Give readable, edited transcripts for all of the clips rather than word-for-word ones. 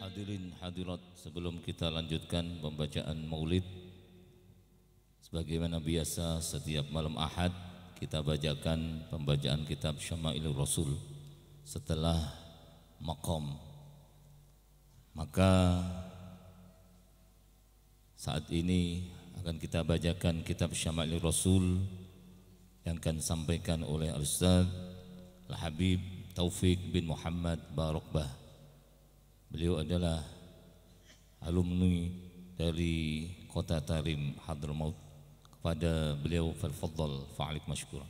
Hadirin hadirat, sebelum kita lanjutkan pembacaan maulid, sebagaimana biasa setiap malam Ahad kita bacakan pembacaan kitab Syama'ilur Rasul setelah maqam. Maka saat ini akan kita bacakan kitab Syama'ilur Rasul yang akan disampaikan oleh Al-Ustaz Al-Habib Taufik bin Muhammad Barakbah. Beliau adalah alumni dari Kota Tarim Hadramaut. Kepada beliau fal-faddal fa'alik masykuran.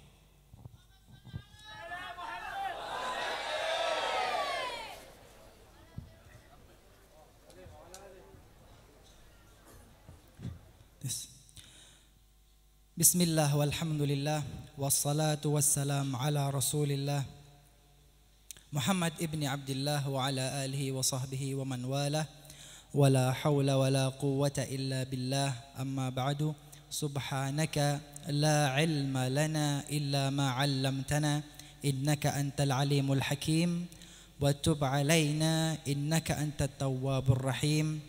Bismillah walhamdulillah wassalatu wassalam ala Rasulillah Muhammad ibni Abdullah wa ala alihi wa sahbihi wa man walah wa la hawla wa la quwwata illa billah amma ba'du subhanaka la ilma lana illa ma 'allamtana innaka antal alimul hakim wa tub 'alaina innaka antat tawwabur rahim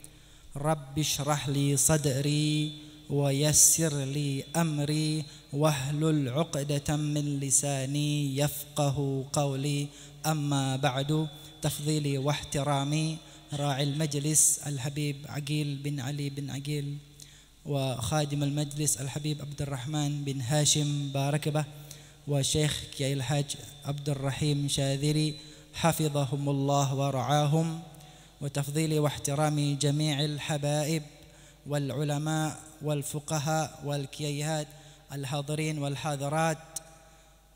rabbi shrah li sadri wa yassir li amri wahlul 'uqdatam min lisani yafqahu qawli. أما بعد تفضيلي واحترامي راعي المجلس الحبيب عقيل بن علي بن عقيل وخادم المجلس الحبيب عبد الرحمن بن هاشم باركبة وشيخ كي الحاج عبد الرحيم شاذري حفظهم الله ورعاهم وتفضيلي واحترامي جميع الحبائب والعلماء والفقهاء والكيهات الحاضرين والحاضرات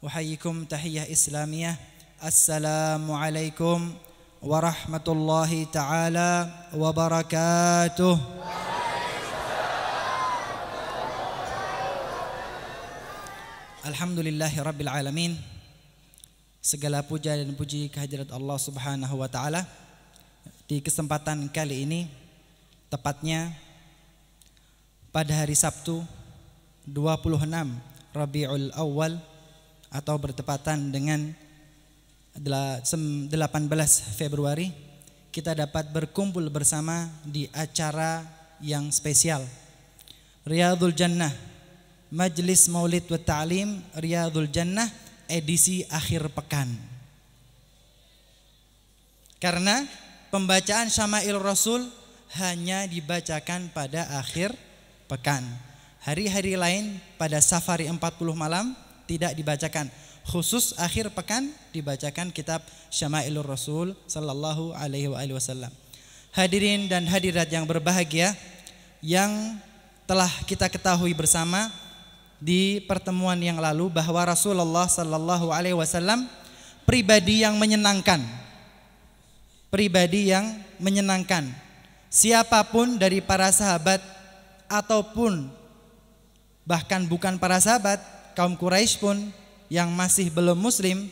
أحييكم تحية إسلامية Assalamualaikum warahmatullahi ta'ala wabarakatuh. Alhamdulillahi rabbil alamin. Segala puja dan puji kehadirat Allah subhanahu wa ta'ala. Di kesempatan kali ini, tepatnya pada hari Sabtu 26 Rabiul Awal atau bertepatan dengan 18 Februari kita dapat berkumpul bersama di acara yang spesial Riyadhul Jannah Majlis Maulid wa Ta'lim Riyadhul Jannah edisi akhir pekan. Karena pembacaan Syama'il Rasul hanya dibacakan pada akhir pekan. Hari-hari lain pada safari 40 malam tidak dibacakan. Khusus akhir pekan dibacakan kitab Syama'ilur Rasul sallallahu alaihi wasallam. Hadirin dan hadirat yang berbahagia, yang telah kita ketahui bersama di pertemuan yang lalu bahwa Rasulullah sallallahu alaihi wasallam pribadi yang menyenangkan. Pribadi yang menyenangkan. Siapapun dari para sahabat ataupun bahkan bukan para sahabat, kaum Quraisy pun yang masih belum muslim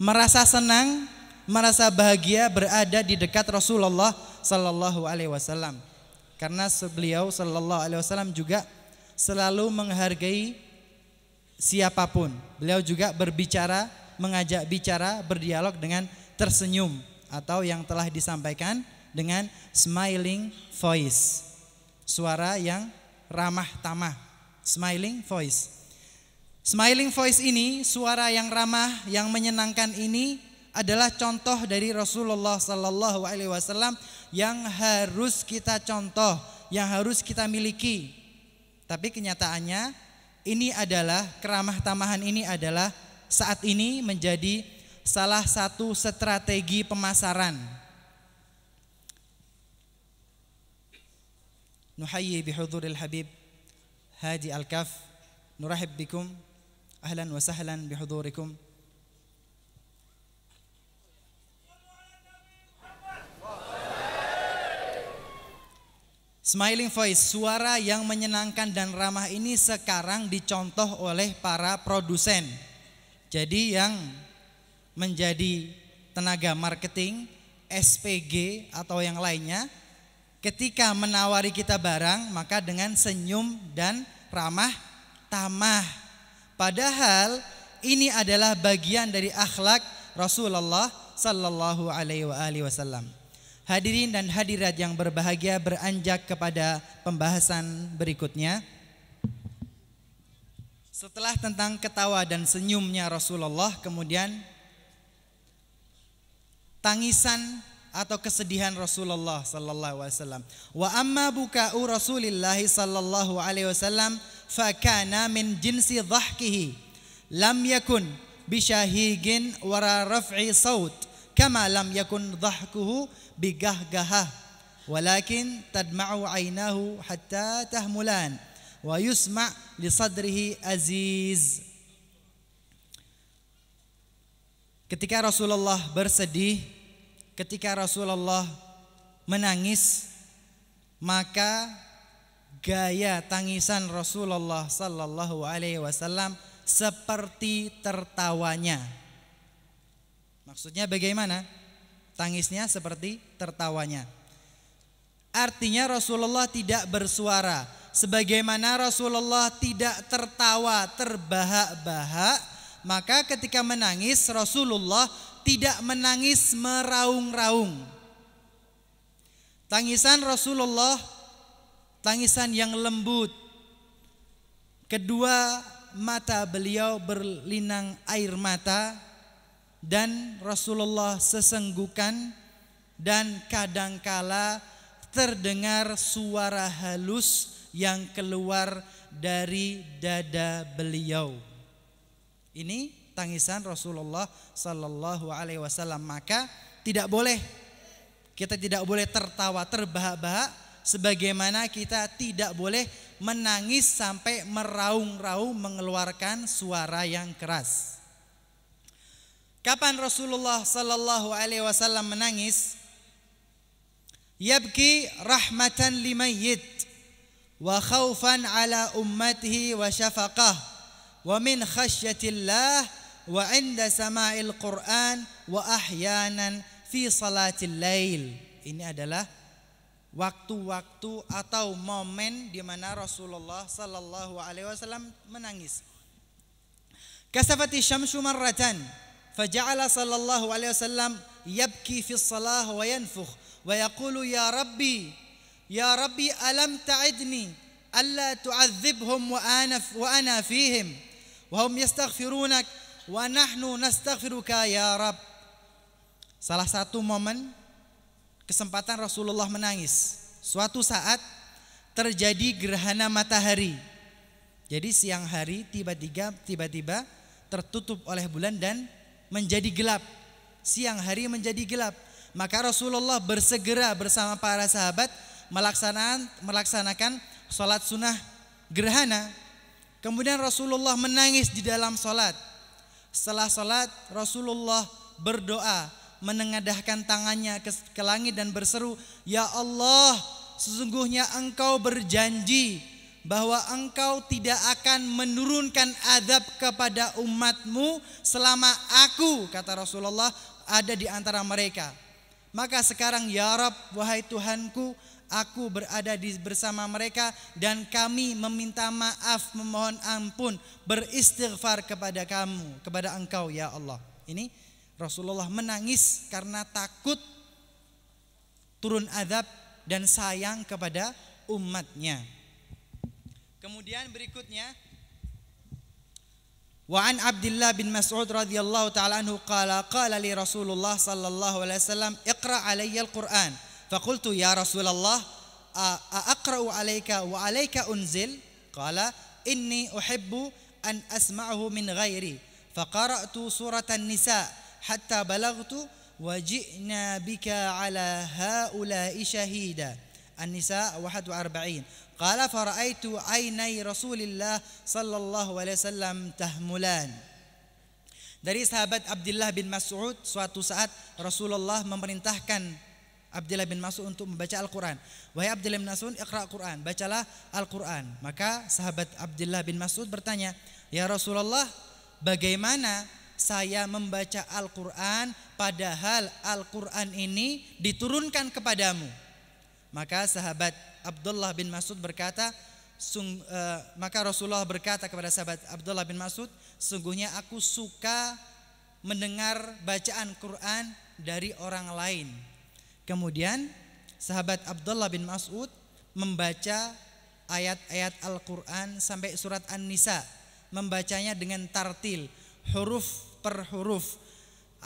merasa senang, merasa bahagia berada di dekat Rasulullah sallallahu alaihi wasallam. Karena beliau sallallahu alaihi wasallam juga selalu menghargai siapapun. Beliau juga berbicara, mengajak bicara, berdialog dengan tersenyum atau yang telah disampaikan dengan smiling voice. Suara yang ramah tamah, smiling voice. Smiling voice ini, suara yang ramah, yang menyenangkan ini adalah contoh dari Rasulullah sallallahu alaihi wasallam yang harus kita contoh, yang harus kita miliki. Tapi kenyataannya ini adalah keramah tamahan ini adalah saat ini menjadi salah satu strategi pemasaran. Nuhayyi bihudhuril Habib Hadi Al-Kaf, nurahib bikum. Ahlan wa sahlan bihudurikum. Smiling voice, suara yang menyenangkan dan ramah ini sekarang dicontoh oleh para produsen. Jadi yang menjadi tenaga marketing, SPG atau yang lainnya, ketika menawari kita barang maka dengan senyum dan ramah tamah. Padahal ini adalah bagian dari akhlak Rasulullah sallallahu alaihi wasallam. Hadirin dan hadirat yang berbahagia, beranjak kepada pembahasan berikutnya. Setelah tentang ketawa dan senyumnya Rasulullah, kemudian tangisan atau kesedihan Rasulullah sallallahu alaihi wasallam. Wa amma buka'u Rasulillah sallallahu alaihi wasallam fa kana min jinsi dhahkihi lam yakun bisyahigin wara raf'i saut kama lam yakun dhahkuhu bigahgahah walakin tadma'u aynahu hatta tahmulan wa yusma' li sadrihi aziz. Ketika Rasulullah bersedih, ketika Rasulullah menangis, maka gaya tangisan Rasulullah sallallahu alaihi wasallam seperti tertawanya. Maksudnya bagaimana? Tangisnya seperti tertawanya. Artinya Rasulullah tidak bersuara, sebagaimana Rasulullah tidak tertawa terbahak-bahak, maka ketika menangis Rasulullah tidak menangis meraung-raung. Tangisan Rasulullah tangisan yang lembut. Kedua mata beliau berlinang air mata, dan Rasulullah sesenggukan, dan kadangkala terdengar suara halus yang keluar dari dada beliau. Ini tangisan Rasulullah sallallahu alaihi wasallam. Maka kita tidak boleh tertawa terbahak-bahak, sebagaimana kita tidak boleh menangis sampai meraung-raung mengeluarkan suara yang keras. Kapan Rasulullah sallallahu alaihi wasallam menangis? Yabki rahmatan limayyit wa khaufan ala ummatihi wa syafaqah wa min khasyatillah wa inda sama'il Qur'an wa ahyanan fi salatil lail. Ini adalah waktu-waktu atau momen di mana Rasulullah sallallahu alaihi wasallam menangis. Kasafati syamsu marratan faja'ala sallallahu alaihi wasallam yabki fi shalah wa yanfukh wa yaqulu ya rabbi alam ta'idni alla tu'adzibhum wa ana fihim wa hum yastaghfirunak wa nahnu nastaghfiruka ya Rabb. Salah satu momen kesempatan Rasulullah menangis. Suatu saat terjadi gerhana matahari. Jadi siang hari tiba-tiba tertutup oleh bulan dan menjadi gelap. Siang hari menjadi gelap. Maka Rasulullah bersegera bersama para sahabat melaksanakan sholat sunnah gerhana. Kemudian Rasulullah menangis di dalam sholat. Setelah sholat Rasulullah berdoa, menengadahkan tangannya ke langit dan berseru, ya Allah, sesungguhnya engkau berjanji bahwa engkau tidak akan menurunkan azab kepada umatmu selama aku, kata Rasulullah, ada di antara mereka. Maka sekarang ya Rabb, wahai Tuhanku, aku berada bersama mereka dan kami meminta maaf, memohon ampun, beristighfar kepada kamu, kepada engkau ya Allah. Ini Rasulullah menangis karena takut turun azab dan sayang kepada umatnya. Kemudian berikutnya, wa an Abdullah bin Mas'ud radhiyallahu ta'ala anhu qala li Rasulullah sallallahu alaihi wasallam iqra alayya al-Qur'an. Faqultu ya Rasulullah aqra'u alayka wa alayka unzil? Qala inni uhibbu an asma'ahu min ghairi. Faqara'tu suratan nisa hatta balaghtu wa ji'na bika ala haula'i shahida. An-Nisa 41. Qala fara'aitu aynai Rasulillah sallallahu alaihi wasallam tahmulan. Dari sahabat Abdullah bin Mas'ud, suatu saat Rasulullah memerintahkan Abdullah bin Mas'ud untuk membaca Al-Quran. Wahai Abdullah bin Mas'ud, iqra' Quran, bacalah Al-Quran. Maka sahabat Abdullah bin Mas'ud bertanya, ya Rasulullah, bagaimana saya membaca Al-Quran padahal Al-Quran ini diturunkan kepadamu? Maka sahabat Abdullah bin Mas'ud berkata, maka Rasulullah berkata kepada sahabat Abdullah bin Mas'ud, sungguhnya aku suka mendengar bacaan Quran dari orang lain. Kemudian sahabat Abdullah bin Mas'ud membaca ayat-ayat Al-Quran sampai surat An-Nisa, membacanya dengan tartil, huruf per huruf,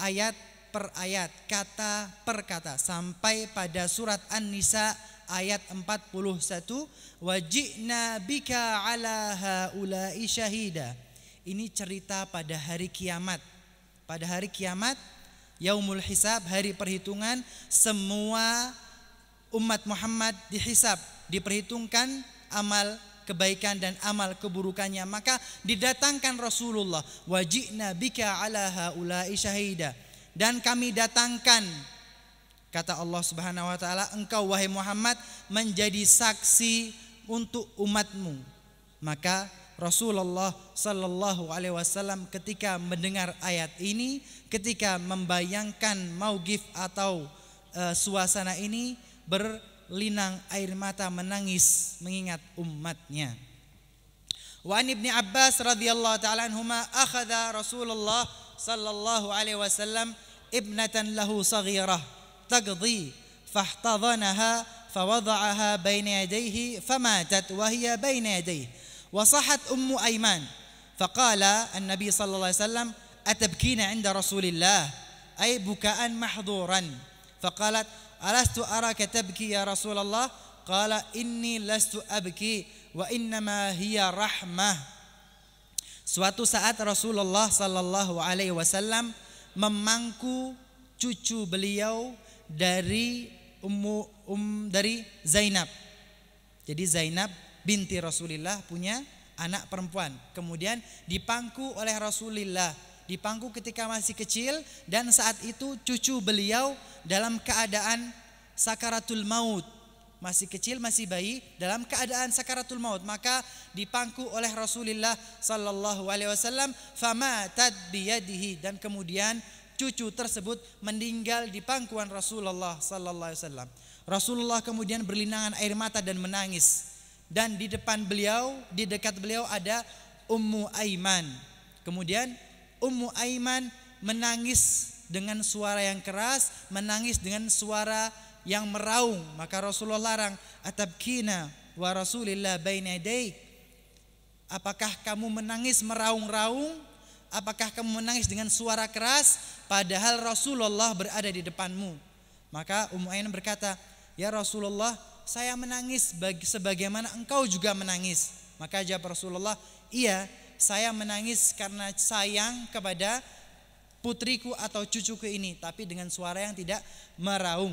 ayat per ayat, kata per kata, sampai pada surat An-Nisa ayat 41, waji'na bika ala haula'i syahida. Ini cerita pada hari kiamat. Pada hari kiamat, yaumul hisab, hari perhitungan, semua umat Muhammad dihisab, diperhitungkan amal kebaikan dan amal keburukannya. Maka didatangkan Rasulullah, waji'na bika ala haula'i syahida, dan kami datangkan, kata Allah Subhanahu wa taala, engkau wahai Muhammad menjadi saksi untuk umatmu. Maka Rasulullah sallallahu alaihi wasallam ketika mendengar ayat ini, ketika membayangkan maugif atau suasana ini, berlinang air mata menangis mengingat umatnya. Wa an Ibnu Abbas radhiyallahu taala anhuma akhadha Rasulullah sallallahu alaihi wasallam ibnatan lahu saghirah taqdi fahtadhanaha fawada'aha baina yadayhi famatat wa hiya baina yadayhi wa sahat ummu Aiman faqala an-nabi sallallahu alaihi wasallam atabkina 'inda Rasulillah ay bukaan mahdhuran faqalat alastu araka tabki ya Rasulullah qala inni lastu abki wa innama hiya rahmah. Suatu saat Rasulullah sallallahu alaihi wasallam memangku cucu beliau dari dari Zainab. Jadi Zainab binti Rasulullah punya anak perempuan. Kemudian dipangku oleh Rasulullah, dipangku ketika masih kecil, dan saat itu cucu beliau dalam keadaan sakaratul maut, masih kecil, masih bayi, dalam keadaan sakaratul maut. Maka dipangku oleh Rasulullah sallallahu alaihi wasallam, famatat biyadihi, dan kemudian cucu tersebut meninggal di pangkuan Rasulullah sallallahu alaihi wasallam. Rasulullah kemudian berlinangan air mata dan menangis. Dan di depan beliau, di dekat beliau ada Ummu Aiman. Kemudian Ummu Aiman menangis dengan suara yang keras, menangis dengan suara yang meraung. Maka Rasulullah larang, atabkina wa Rasulillah baina yadayk. Apakah kamu menangis meraung-raung? Apakah kamu menangis dengan suara keras padahal Rasulullah berada di depanmu? Maka Ummu Aiman berkata, ya Rasulullah, saya menangis sebagaimana engkau juga menangis. Maka jawab Rasulullah, iya, saya menangis karena sayang kepada putriku atau cucuku ini, tapi dengan suara yang tidak meraung.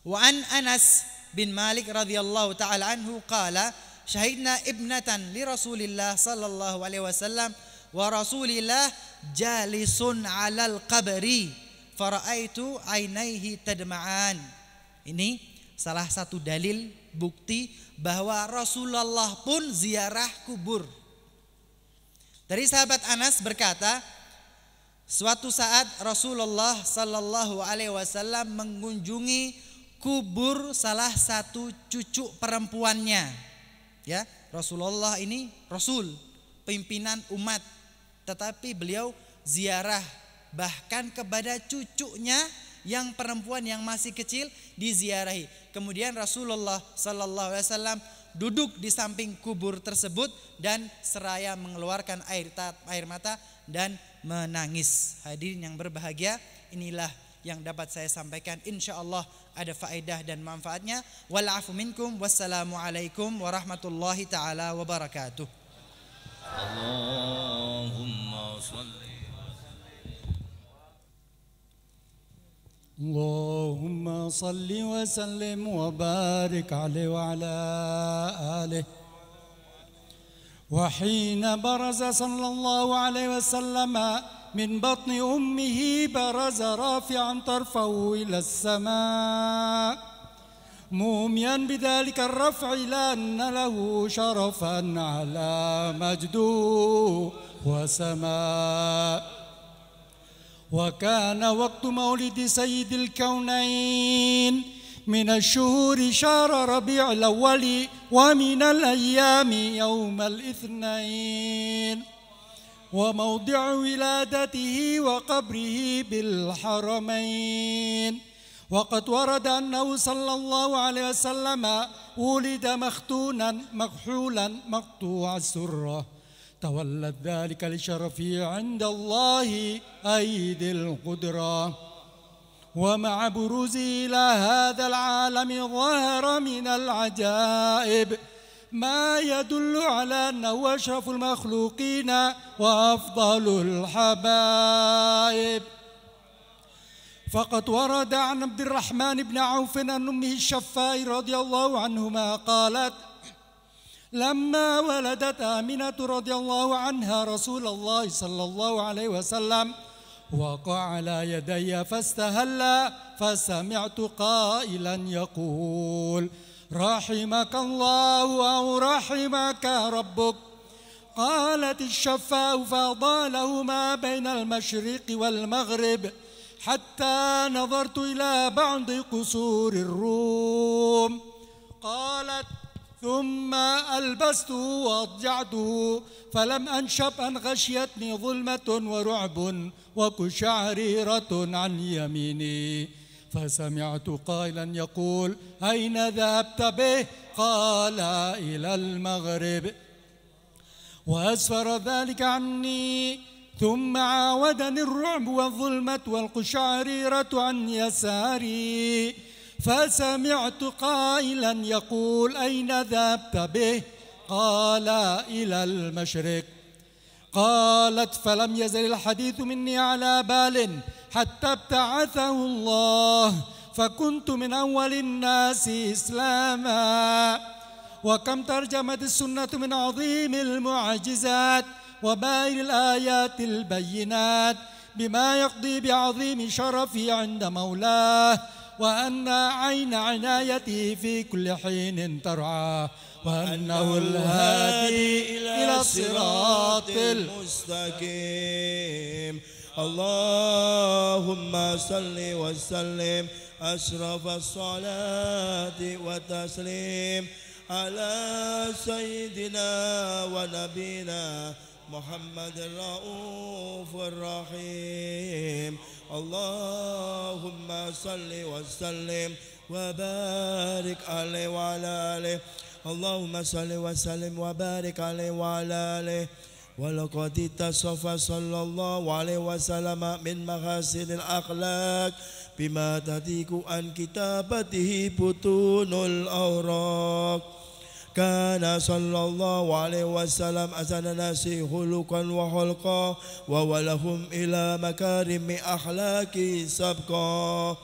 Wa an Anas bin Malik radhiyallahu taala anhu qala syahidna ibnatan li Rasulillah sallallahu alaihi wasallam wa Rasulillah jalisun 'alal qabri faraitu ainaihi tadma'an. Ini salah satu dalil bukti bahwa Rasulullah pun ziarah kubur. Dari sahabat Anas berkata, suatu saat Rasulullah sallallahu alaihi wasallam mengunjungi kubur salah satu cucu perempuannya. Ya, Rasulullah ini rasul, pimpinan umat, tetapi beliau ziarah bahkan kepada cucunya yang perempuan yang masih kecil diziarahi. Kemudian Rasulullah sallallahu alaihi wasallam duduk di samping kubur tersebut dan seraya mengeluarkan air mata dan menangis. Hadirin yang berbahagia, inilah yang dapat saya sampaikan. Insyaallah ada faedah dan manfaatnya. Wal afu minkum, wassalamu alaikum warahmatullahi taala wabarakatuh. Allahumma shalli اللهم صل وسلم وبارك عليه وعلى آله. وحين برز صلى الله عليه وسلم من بطن أمه برز رافعا طرفه إلى السماء موميا بذلك الرفع لأن له شرفا على مجده وسماء. وكان وقت مولد سيد الكونين من الشهور شهر ربيع الأول ومن الأيام يوم الاثنين وموضع ولادته وقبره بالحرمين وقد ورد أنه صلى الله عليه وسلم ولد مختونا مكحولا مقطوع السرة، تولد ذلك لشرفه عند الله أيدي القدرة. ومع بروزه إلى هذا العالم ظهر من العجائب ما يدل على أنه أشرف المخلوقين وأفضل الحبائب. فقد ورد عن عبد الرحمن بن عوف عن أمه الشفاء رضي الله عنهما قالت: لما ولدت آمنة رضي الله عنها رسول الله صلى الله عليه وسلم وقع على يدي فاستهل، فسمعت قائلا يقول: رحمك الله أو رحمك ربك. قالت الشفاء: فأضاء ما بين المشرق والمغرب حتى نظرت إلى بعض قصور الروم. قالت: ثم ألبسته وأضجعته فلم أنشب أن غشيتني ظلمة ورعب وكشعريرة عن يميني، فسمعت قائلا يقول: أين ذهبت به؟ قال: إلى المغرب. وأسفر ذلك عني، ثم عاودني الرعب والظلمة والقشعريرة عن يساري، فسمعت قائلا يقول: أين ذهبت به؟ قال: إلى المشرق. قالت: فلم يزل الحديث مني على بال حتى ابتعثه الله، فكنت من أول الناس إسلاما. وكم ترجمت السنة من عظيم المعجزات وبائر الآيات البينات بما يقضي بعظيم شرفه عند مولاه، وأن عين عنايته في كل حين ترعاه، وأنه الهادي إلى الصراط المستقيم. اللهم صل وسلم أشرف الصلاة والتسليم على سيدنا ونبينا محمد الرؤوف الرحيم. اللهم صل وسلم وبارك عليه وعلى آله. اللهم صل وسلم وبارك عليه وعلى آله. ولقد اتصف صلى الله عليه وسلم من محاسن الأخلاق بما تضيق عن كتابته بطون الأوراق. كان صلى الله عليه وسلم أحسن الناس خلقا وخلقا وولهم إلى مكارم أخلاق سبقا،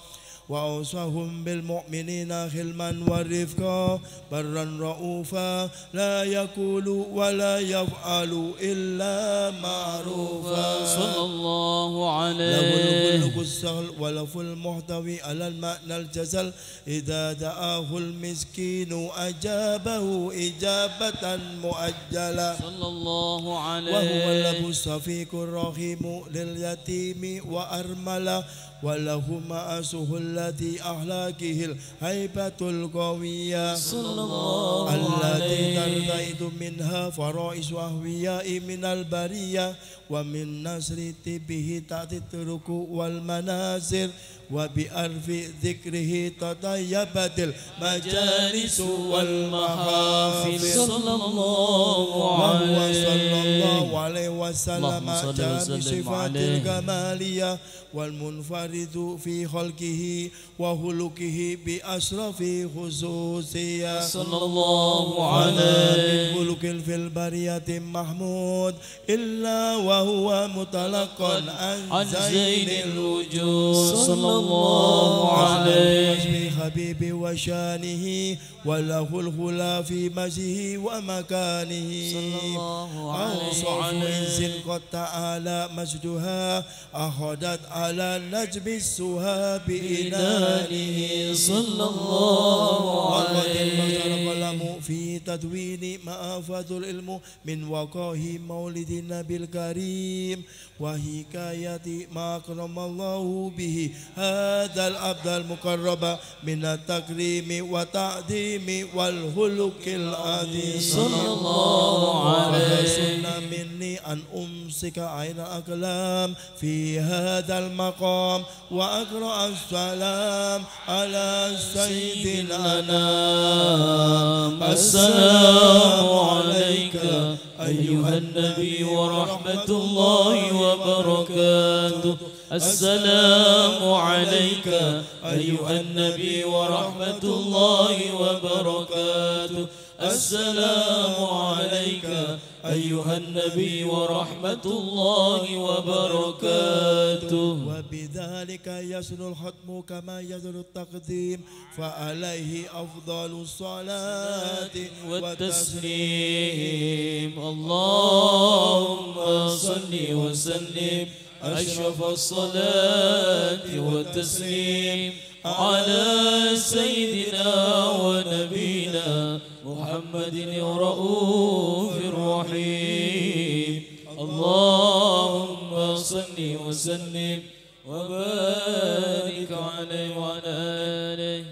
وأوصاهم بالمؤمنين خلما ورفقا، برا رؤوفا لا يقول ولا يفعل إلا معروفا. صلى الله عليه. له الملك السهل وله المحتوي على المعنى الجزل، إذا دعاه المسكين أجابه إجابة مؤجلة. صلى الله عليه. وهو الأب الصفيق الرحيم لليتيم وأرملة، وله مآسه التي أخلاقه الهيبة القوية، صلى الله التي عليه. ترتئد منها فرائس أهوياء من البرية، ومن نسر طبه تأتي الطرق والمنازل، وبأرف ذكره تطيبت المجالس والمحافل. صلى الله عليه. وهو صلى الله عليه وسلم جاء بصفات الكمالية والمنفرد في خلقه وخلقه بأشرف خصوصية. صلى الله عليه. من خلق في البرية محمود إلا وهو متلقى عن زين الوجود. صلى الله عليه. حبيب وشانه وله الخلا في مجده ومكانه. صلى الله عليه. أوصاف إنس قد تعالى مجدها أخذت على نجم السها بإنانه. صلى الله عليه. القلم في تدوين ما أفاد العلم من وقاه مولد النبي الكريم وحكاية ما أكرم الله به هذا العبد المقرب من التكريم والتعظيم والخلق العظيم صلى الله عليه. وسن مني أن أمسك عين الأقلام في هذا المقام وأقرأ السلام على سيد الأنام. السلام عليك أيها النبي ورحمة الله وبركاته. السلام عليك أيها النبي ورحمة الله وبركاته. السلام عليك أيها النبي ورحمة الله وبركاته. وبذلك يصل الختم كما يصل التقديم فعليه أفضل الصلاة والتسليم. اللهم صل وسلم أشرف الصلاة والتسليم على سيدنا ونبينا محمد الرؤوف الرحيم. اللهم صل وسلم وبارك عليه وعلى آله.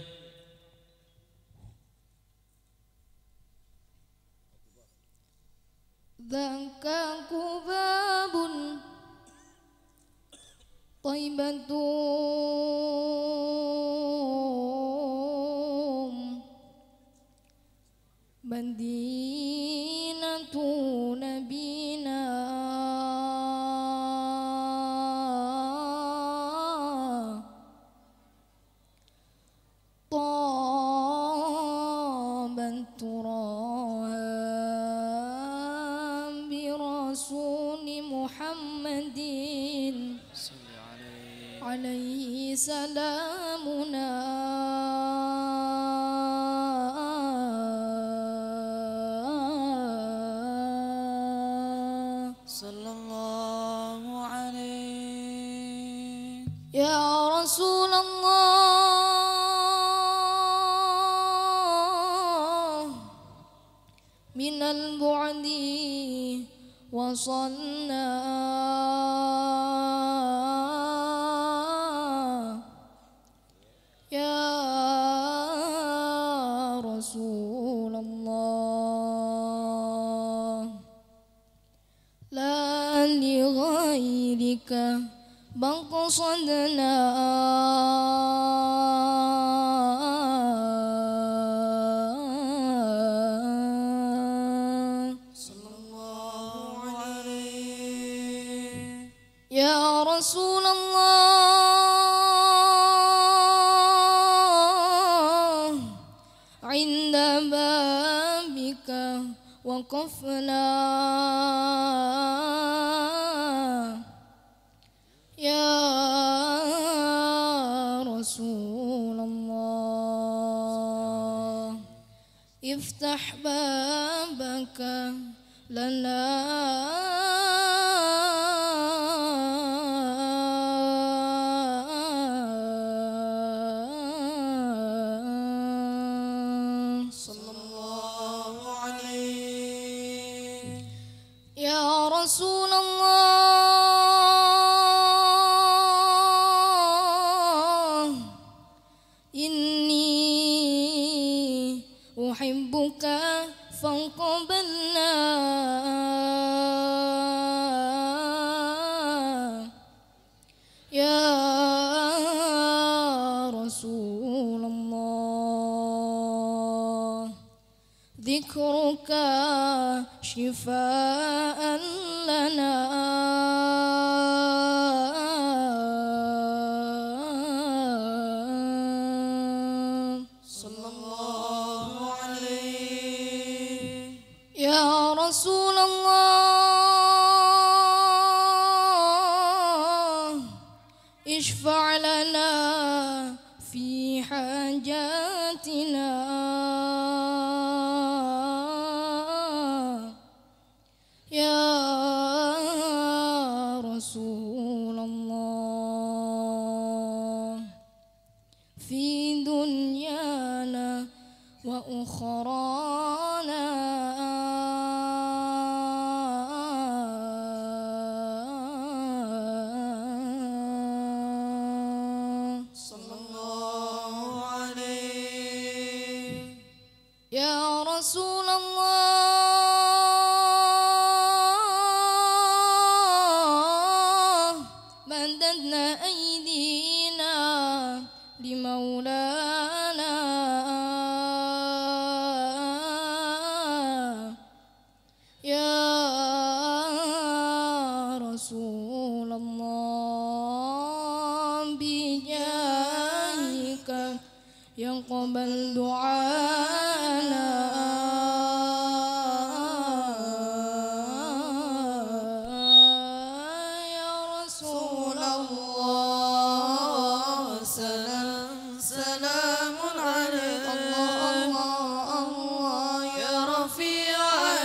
ذاك كباب طيبة مدينة نبينا طابت تراها برسول محمد عليه سلامنا. صلى الله عليه. يا رسول الله من البعد وصلنا يا رسول الله لا لغيرك بل قصدنا صلى الله عليه. يا رسول الله عند بابك وقفنا يا رسول الله افتح بابك لنا صلى الله عليه. يا رسول الله إني أحبك فاقبلنا يا رسول الله ذكرك شفاء لنا صلى الله عليه. يا رسول الله اشفع لنا في حاجاتنا يا رسول الله في دنيانا وأخرانا مددنا أيدينا لمولانا يا رسول الله بجاهك يقبل دعانا يا رسول الله سلام عليك الله الله يا رفيع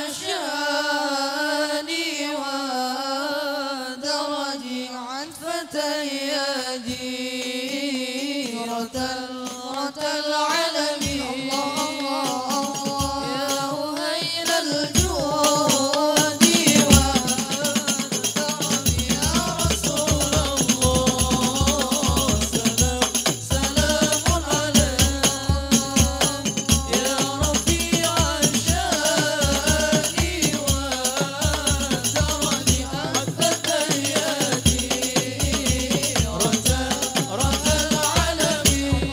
الشان ودرج عطفة يدي رتل العالمين يا أهيل الجود والكرم يا رسول الله سلام عليك يا رفيع الشان والدرج عطفة يدي رتل العالمين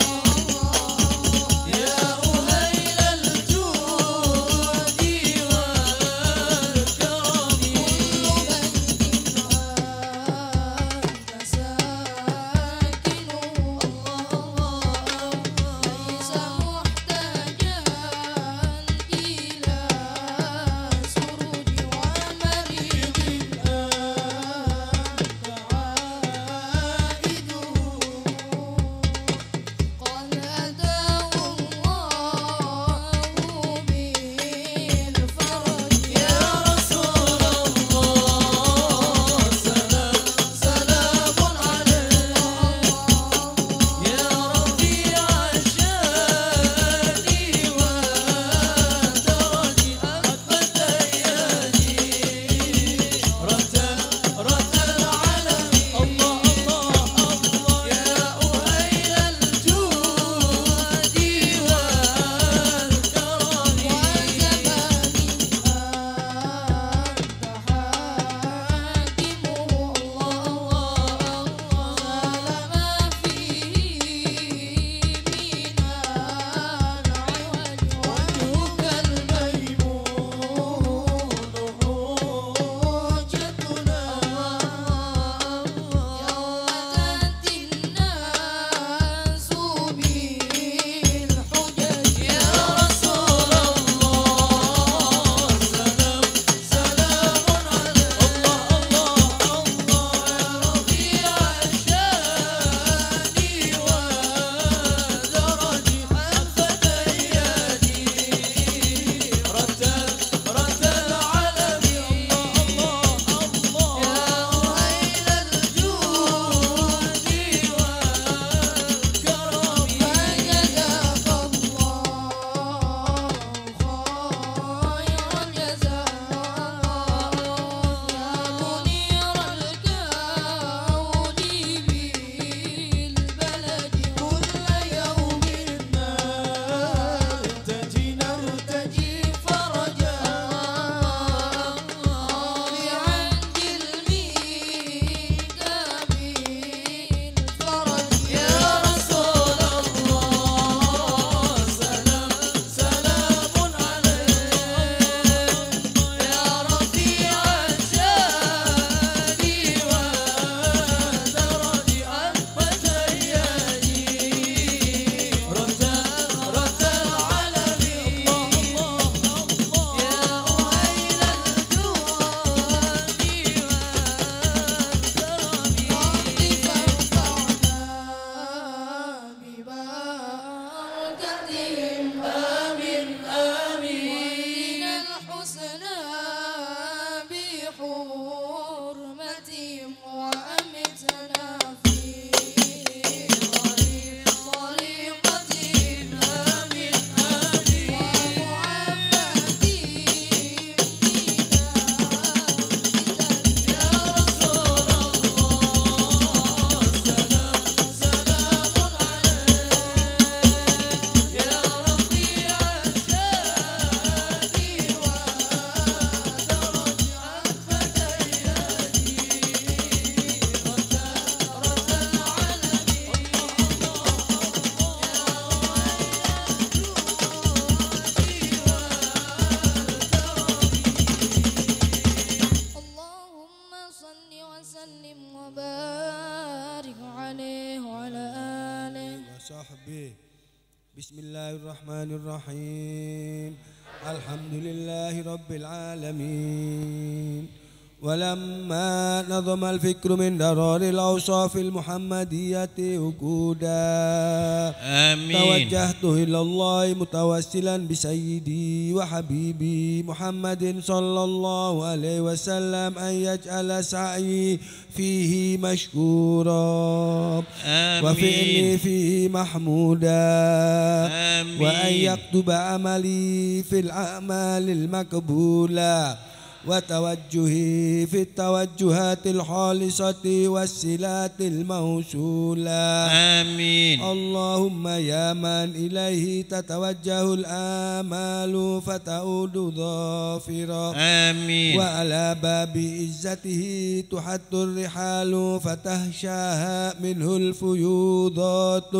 وبارك عليه وعلى آله وصحبه. بسم الله الرحمن الرحيم. الحمد لله رب العالمين. ولما نظم الفكر من درار الأوصاف المحمدية وجودا آمين. توجهت إلى الله متوسلا بسيدي وحبيبي محمد صلى الله عليه وسلم أن يجعل سعي فيه مشكورا وفعلي فيه محمودا وأن يكتب عملي في الأعمال المقبولة وتوجهي في التوجهات الخالصة والصلات الموصولة. آمين. اللهم يا من إليه تتوجه الآمال فتعود ظافرا. آمين. وعلى باب عزته تحد الرحال فتهشاها منه الفيوضات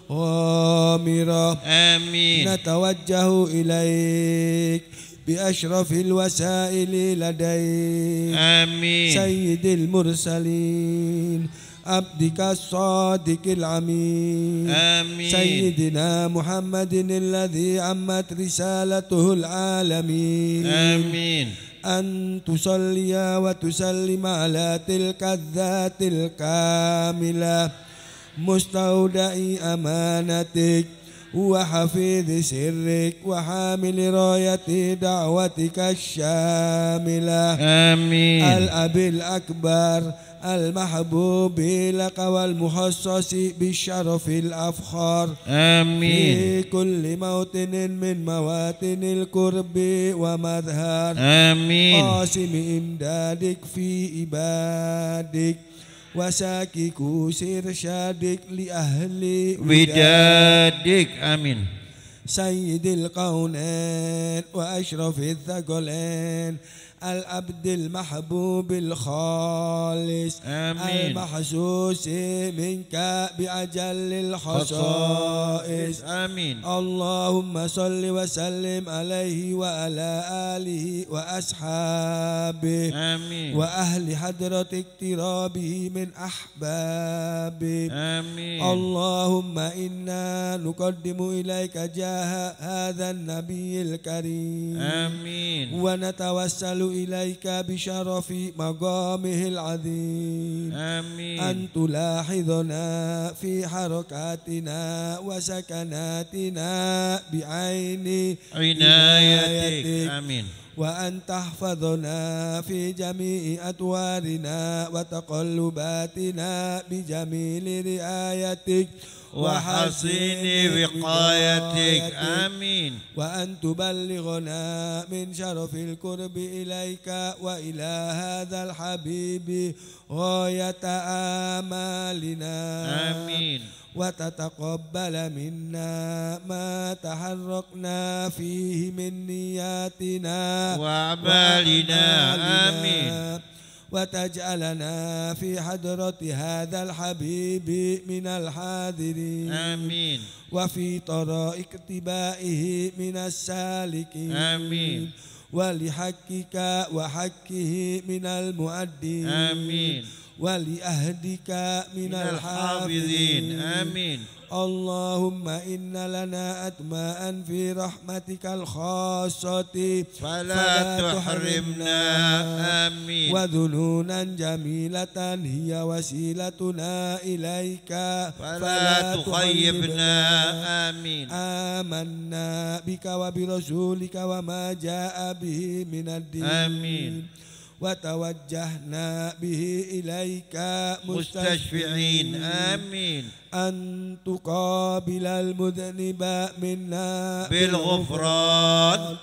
الغامرة. آمين. نتوجه إليك بأشرف الوسائل لديك. آمين. سيد المرسلين عبدك الصادق العمين. آمين. سيدنا محمد الذي عمت رسالته العالمين. آمين. أن تصلي وتسلم على تلك الذات الكاملة مستودع أمانتك وحفيظ سرك وحامل راية دعوتك الشاملة. آمين. الأب الأكبر المحبوب لك والمخصص بالشرف الأفخار. آمين. في كل موطن من مواطن القرب ومظهر. آمين. قاسم إمدادك في عبادك وساكك سرشادك لأهل ودادك. آمين. سيد الكونين وأشرف الثقلين العبد المحبوب الخالص. آمين. المحسوس منك بأجل الخصائص. آمين. اللهم صل وسلم عليه وعلى آله وأصحابه آمين. وأهل حضرة اقترابه من أحبابه. آمين. اللهم إنا نقدم إليك جاه هذا النبي الكريم. آمين. ونتوسل إليك بشرف مقامه العظيم. آمين. أن تلاحظنا في حركاتنا وسكناتنا بعين عنايتك. آمين. وأن تحفظنا في جميع أطوارنا وتقلباتنا بجميل رعايتك وحسين وقايتك. آمين. وأن تبلغنا من شرف القرب إليك وإلى هذا الحبيب غاية آمالنا. آمين. وتتقبل منا ما تحركنا فيه من نياتنا وأعمالنا. آمين. وتجعلنا في حضرة هذا الحبيب من الحاضرين. آمين. وفي طرائق اتباعه من السالكين. آمين. ولحقك وحقه من المؤدين. آمين. ولأهدك من الحافظين. آمين. اللهم إن لنا أدماء في رحمتك الخاصة فلا تحرمنا. آمين. وذنونا جميلة هي وسيلتنا إليك فلا تخيبنا. آمين. آمنا بك وبرسولك وما جاء به من الدين. آمين. وتوجهنا به إليك مستشفعين. آمين. أن تقابل المذنب منا بالغفران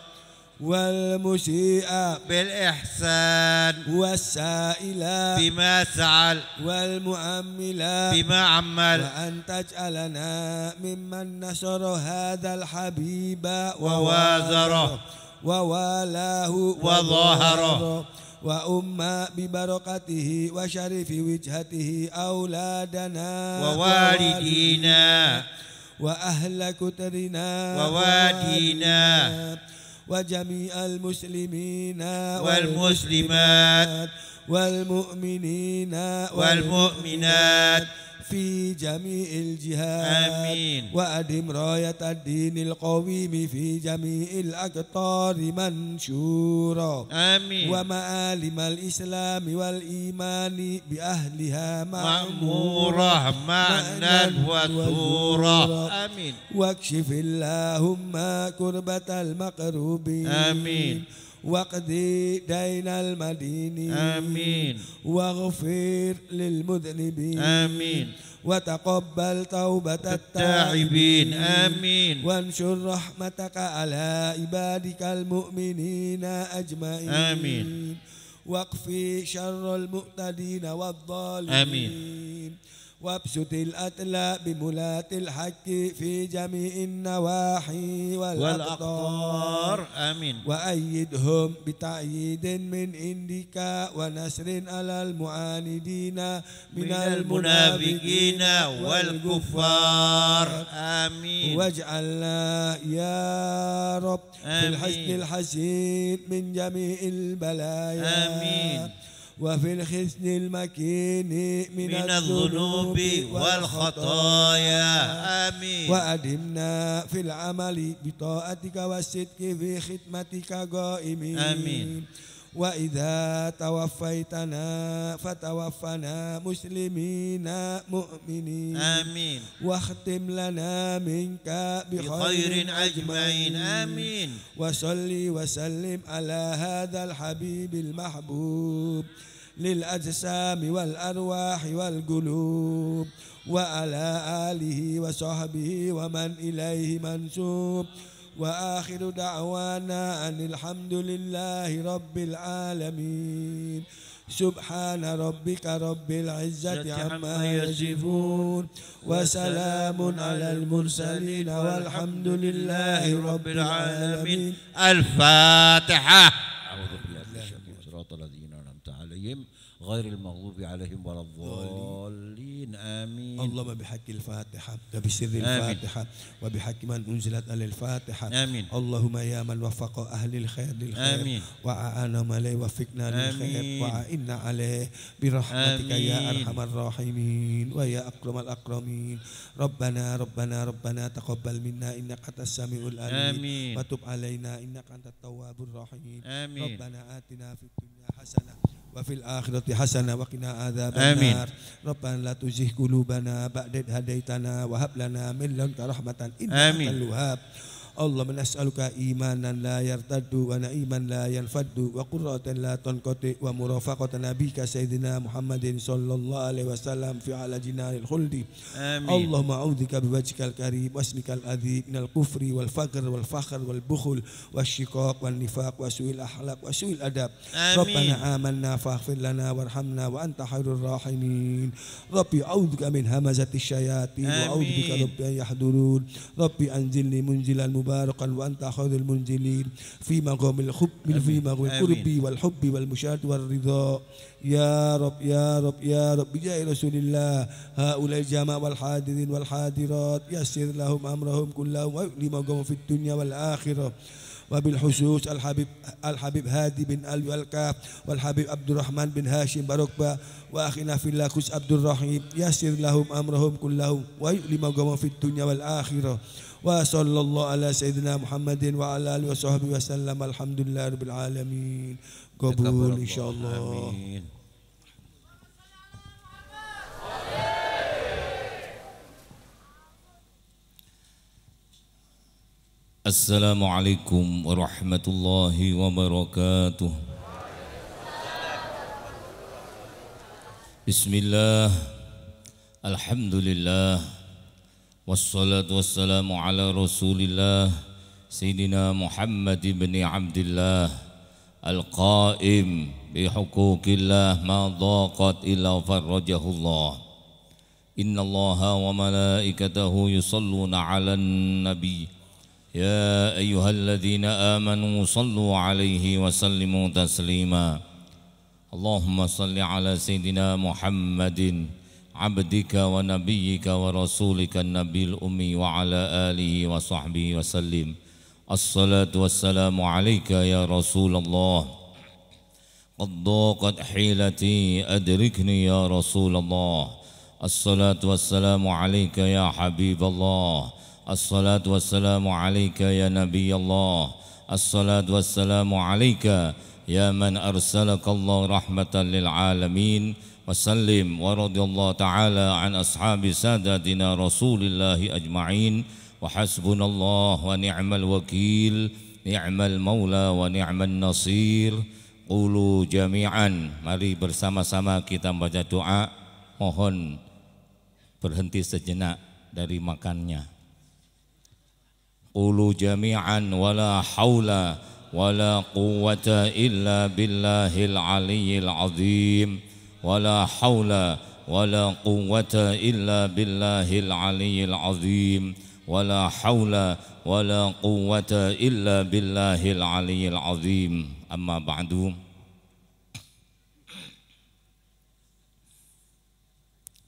والمسيء بالإحسان والسائل بما سعل والمؤمل بما عمل. وأن تجعلنا ممن نصر هذا الحبيب ووازره ووالاه وظاهره. وأم ببركته وشرف وجهته أولادنا ووالدينا وأهل كترنا ووادينا وجميع المسلمين والمسلمات والمؤمنين والمؤمنات في جميع الجهات آمين. وأدم راية الدين القويم في جميع الأقطار منشورا آمين. ومعالم الإسلام والإيمان بأهلها مأمورة معنى وثورة آمين. واكشف اللهم كربة المقروبين آمين. واقضي دين المدينين آمين. واغفر للمذنبين آمين. وتقبل توبة التائبين آمين. وانشر رحمتك على عبادك المؤمنين أجمعين آمين. واكفي شر المعتدين والظالمين آمين. وابسط الأتلى بملاة الحق في جميع النواحي والأقطار آمين. وأيدهم بتأييد من عندك ونصر على المعاندين من المنافقين والكفار آمين. واجعلنا يا رب في آمين. الحسن الحسين من جميع البلايا آمين. وفي الخزن المكين من الذنوب والخطايا آمين. وأدمنا في العمل بطاعتك والصدق في خدمتك قائمين آمين. وإذا توفيتنا فتوفنا مسلمين مؤمنين آمين. واختم لنا منك بخير أجمعين آمين. وصلي وسلم على هذا الحبيب المحبوب للأجسام والأرواح والقلوب وعلى آله وصحبه ومن إليه منسوب وآخر دعوانا أن الحمد لله رب العالمين. سبحان ربك رب العزة عما يصفون وسلام على المرسلين والحمد لله رب العالمين. الفاتحة. أعوذ بالله من الشيطان صراط الذين أنعمت عليهم غير المغضوب عليهم ولا الضالين آمين. اللهم بحق الفاتحة وبسر الفاتحة وبحق من أنزلت على الفاتحة آمين. اللهم يا من وفق أهل الخير للخير آمين. وأعانهم عليه وفقنا للخير آمين. وأعنا عليه برحمتك يا آمين. أرحم الراحمين ويا أكرم الأكرمين. ربنا تقبل منا إنك أنت السميع العليم آمين. وتب علينا إنك أنت التواب الرحيم. آمين. ربنا آتنا في الدنيا حسنة وفي الآخرة حسنة وقنا عذاب آمين. النار. ربنا لا تزغ قلوبنا بعد إذ هديتنا وهب لنا من لدنك رحمة إنك أنت آمين. الوهاب. اللهم نسألك إيمانا لا يرتد ونعيما لا ينفد وقرة لا تنقطع ومرافقة نبيك سيدنا محمد صلى الله عليه وسلم في على جنان الخلد. آمين. اللهم أعوذ بك بوجهك الكريم واسمك العظيم من الكفر والفقر والفخر والبخل والشقاق والنفاق وسوء الأخلاق وسوء الأدب. آمين. ربنا آمنا فاغفر لنا وارحمنا وأنت خير الراحمين. ربي أعوذ بك من همزة الشياطين وأعوذ بك آمين. ربي أن يحضرون. ربي أنزلني منزلا مباركا وأنت خير المنزلين في مقام الحب في مقام القرب والحب والمشاهدة والرضا يا رب يا رب يا رب بجاه رسول الله. هؤلاء الجماعة والحاضرين والحاضرات يسر لهم أمرهم كلهم ولمقام في الدنيا والآخرة. وبالخصوص الحبيب هادي بن علي الكاف والحبيب عبد الرحمن بن هاشم بركبة وأخينا في الله كوس عبد الرحيم يسر لهم أمرهم كلهم ولمقام في الدنيا والآخرة. وصلى الله على سيدنا محمد وعلى آله وصحبه وسلم. الحمد لله رب العالمين. قبول إن شاء الله. آمين. Assalamualaikum warahmatullahi wabarakatuh. Bismillah, alhamdulillah, wassalatu wassalamu ala rasulillah Sayyidina Muhammad ibn Abdillah al-qaim bihuquqillah ma dhaqat illa farrajahullah. Inna allaha wa malaikatahu yusalluna ala nabi يا أيها الذين آمنوا صلوا عليه وسلموا تسليما. اللهم صل على سيدنا محمد عبدك ونبيك ورسولك النبي الأمي وعلى آله وصحبه وسلم. الصلاة والسلام عليك يا رسول الله قد ضاقت حيلتي أدركني يا رسول الله الصلاة والسلام عليك يا حبيب الله الصلاة والسلام عليك يا نبي الله الصلاة والسلام عليك يا من أرسلك الله رحمة للعالمين وسلم ورضي الله تعالى عن أصحاب سادتنا رسول الله أجمعين وحسبنا الله ونعم الوكيل نعم المولى ونعم النصير. Qulu jami'an, mari bersama-sama kita baca doa. Mohon berhenti sejenak dari makannya. Qulu jami'an wala haula wala quwwata illa billahil aliyyil azim. Wala haula wala quwwata illa billahil aliyyil azim. Wala haula wala quwwata illa billahil aliyyil azim. Amma ba'du.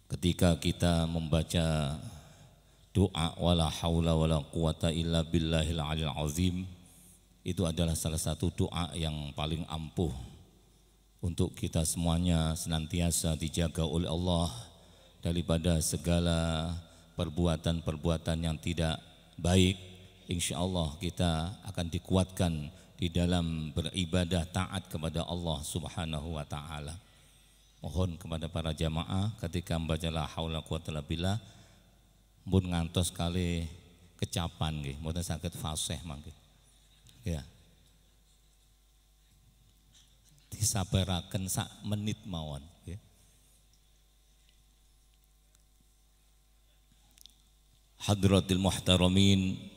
Ketika kita membaca doa wala haula wala quwata illa billahil aliyil azim, itu adalah salah satu doa yang paling ampuh untuk kita semuanya senantiasa dijaga oleh Allah daripada segala perbuatan-perbuatan yang tidak baik. Insya Allah kita akan dikuatkan di dalam beribadah taat kepada Allah Subhanahu wa taala. Mohon kepada para jamaah ketika membaca la haula quwata illa billah mun ngantos kali kecapan nggih, mboten saged fasih mangke. Ya. Disabaraken sak menit mawon nggih. Hadratil muhtaramin,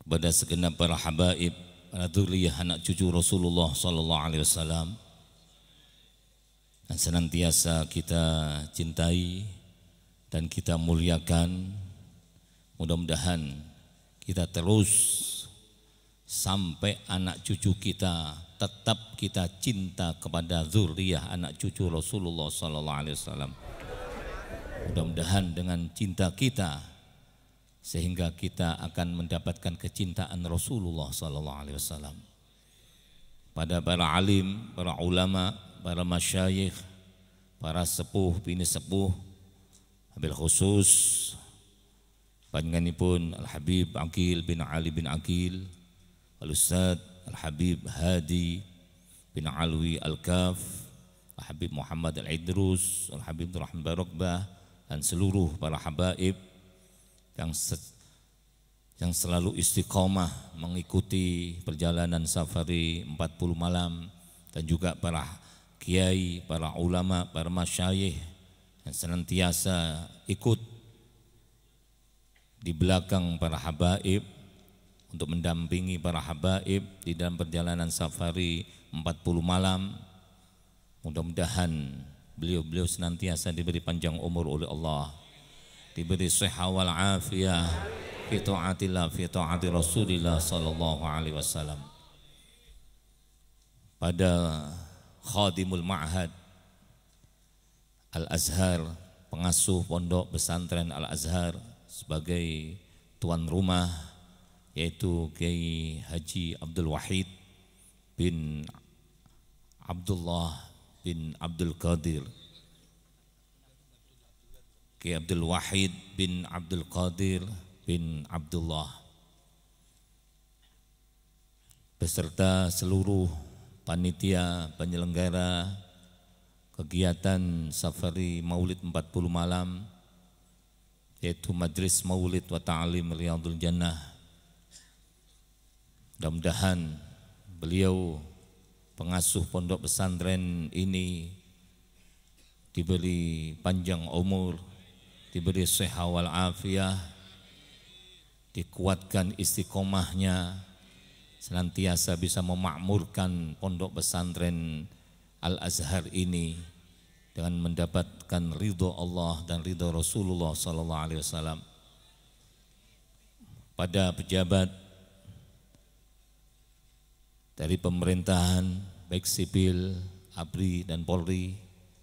kepada segenap para habaib, para dzurriyyah anak cucu Rasulullah sallallahu alaihi wasallam yang senantiasa kita cintai dan kita muliakan. Mudah-mudahan kita terus sampai anak cucu kita tetap kita cinta kepada dzurriyyah anak cucu Rasulullah sallallahu alaihi wasallam. Mudah-mudahan dengan cinta kita sehingga kita akan mendapatkan kecintaan Rasulullah sallallahu alaihi wasallam. Pada para alim, para ulama, para masyayikh, para sepuh, bini sepuh, wabil khusus panjenenganipun Al-Habib Aqil bin Ali bin Aqil, Al-Ustadz Al-Habib Hadi bin Alwi Al-Kaf, Al-Habib Muhammad Al-Idrus, Al-Habib Rahman Barokbah, dan seluruh para habaib yang selalu istiqomah mengikuti perjalanan safari 40 malam, dan juga para kiai, para ulama, para masyayikh yang senantiasa ikut di belakang para habaib untuk mendampingi para habaib di dalam perjalanan safari 40 malam. Mudah-mudahan beliau senantiasa diberi panjang umur oleh Allah, diberi sehat wal afiyah fi taatillah fi taati Rasulillah sallallahu alaihi wasallam. Pada khadimul ma'had Al-Azhar, pengasuh pondok pesantren Al-Azhar, sebagai tuan rumah, yaitu Kiai Haji Abdul Wahid bin Abdullah bin Abdul Qadir, Kiai Abdul Wahid bin Abdul Qadir bin Abdullah, beserta seluruh panitia penyelenggara kegiatan safari Maulid 40 malam, yaitu Majlis Maulid wa Ta'lim Riyadul Jannah. Mudah-mudahan beliau pengasuh pondok pesantren ini diberi panjang umur, diberi sehat wal afiyah, dikuatkan istiqomahnya, senantiasa bisa memakmurkan pondok pesantren Al-Azhar ini dengan mendapatkan ridho Allah dan ridho Rasulullah sallallahu alaihi wasallam. Pada pejabat dari pemerintahan baik sipil, ABRI dan Polri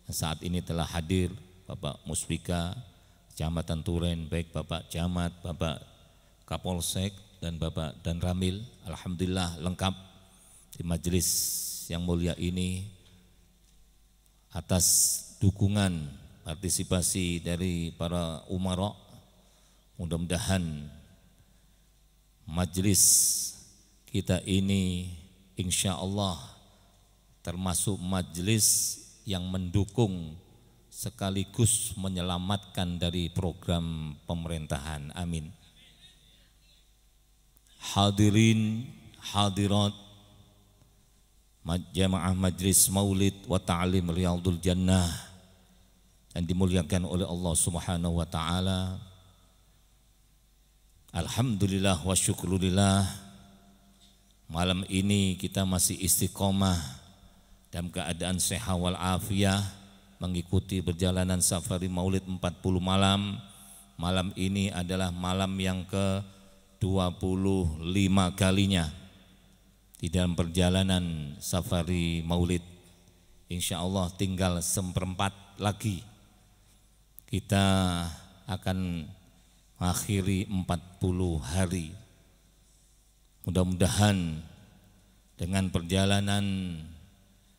yang saat ini telah hadir, Bapak Musbika Kecamatan Turen, baik Bapak Camat, Bapak Kapolsek dan Bapak dan Ramil, alhamdulillah lengkap di majelis yang mulia ini atas dukungan partisipasi dari para umara. Mudah-mudahan majelis kita ini insya Allah termasuk majelis yang mendukung sekaligus menyelamatkan dari program pemerintahan. Amin. Hadirin hadirat jamaah majlis maulid wa ta'lim Riyadul Jannah yang dimuliakan oleh Allah Subhanahu wa taala. Alhamdulillah wa syukurillah, malam ini kita masih istiqomah dalam keadaan sehat wal afiah mengikuti perjalanan safari maulid 40 malam. Malam ini adalah malam yang ke-25 kalinya di dalam perjalanan safari maulid. Insya Allah tinggal seperempat lagi kita akan akhiri 40 hari. Mudah-mudahan dengan perjalanan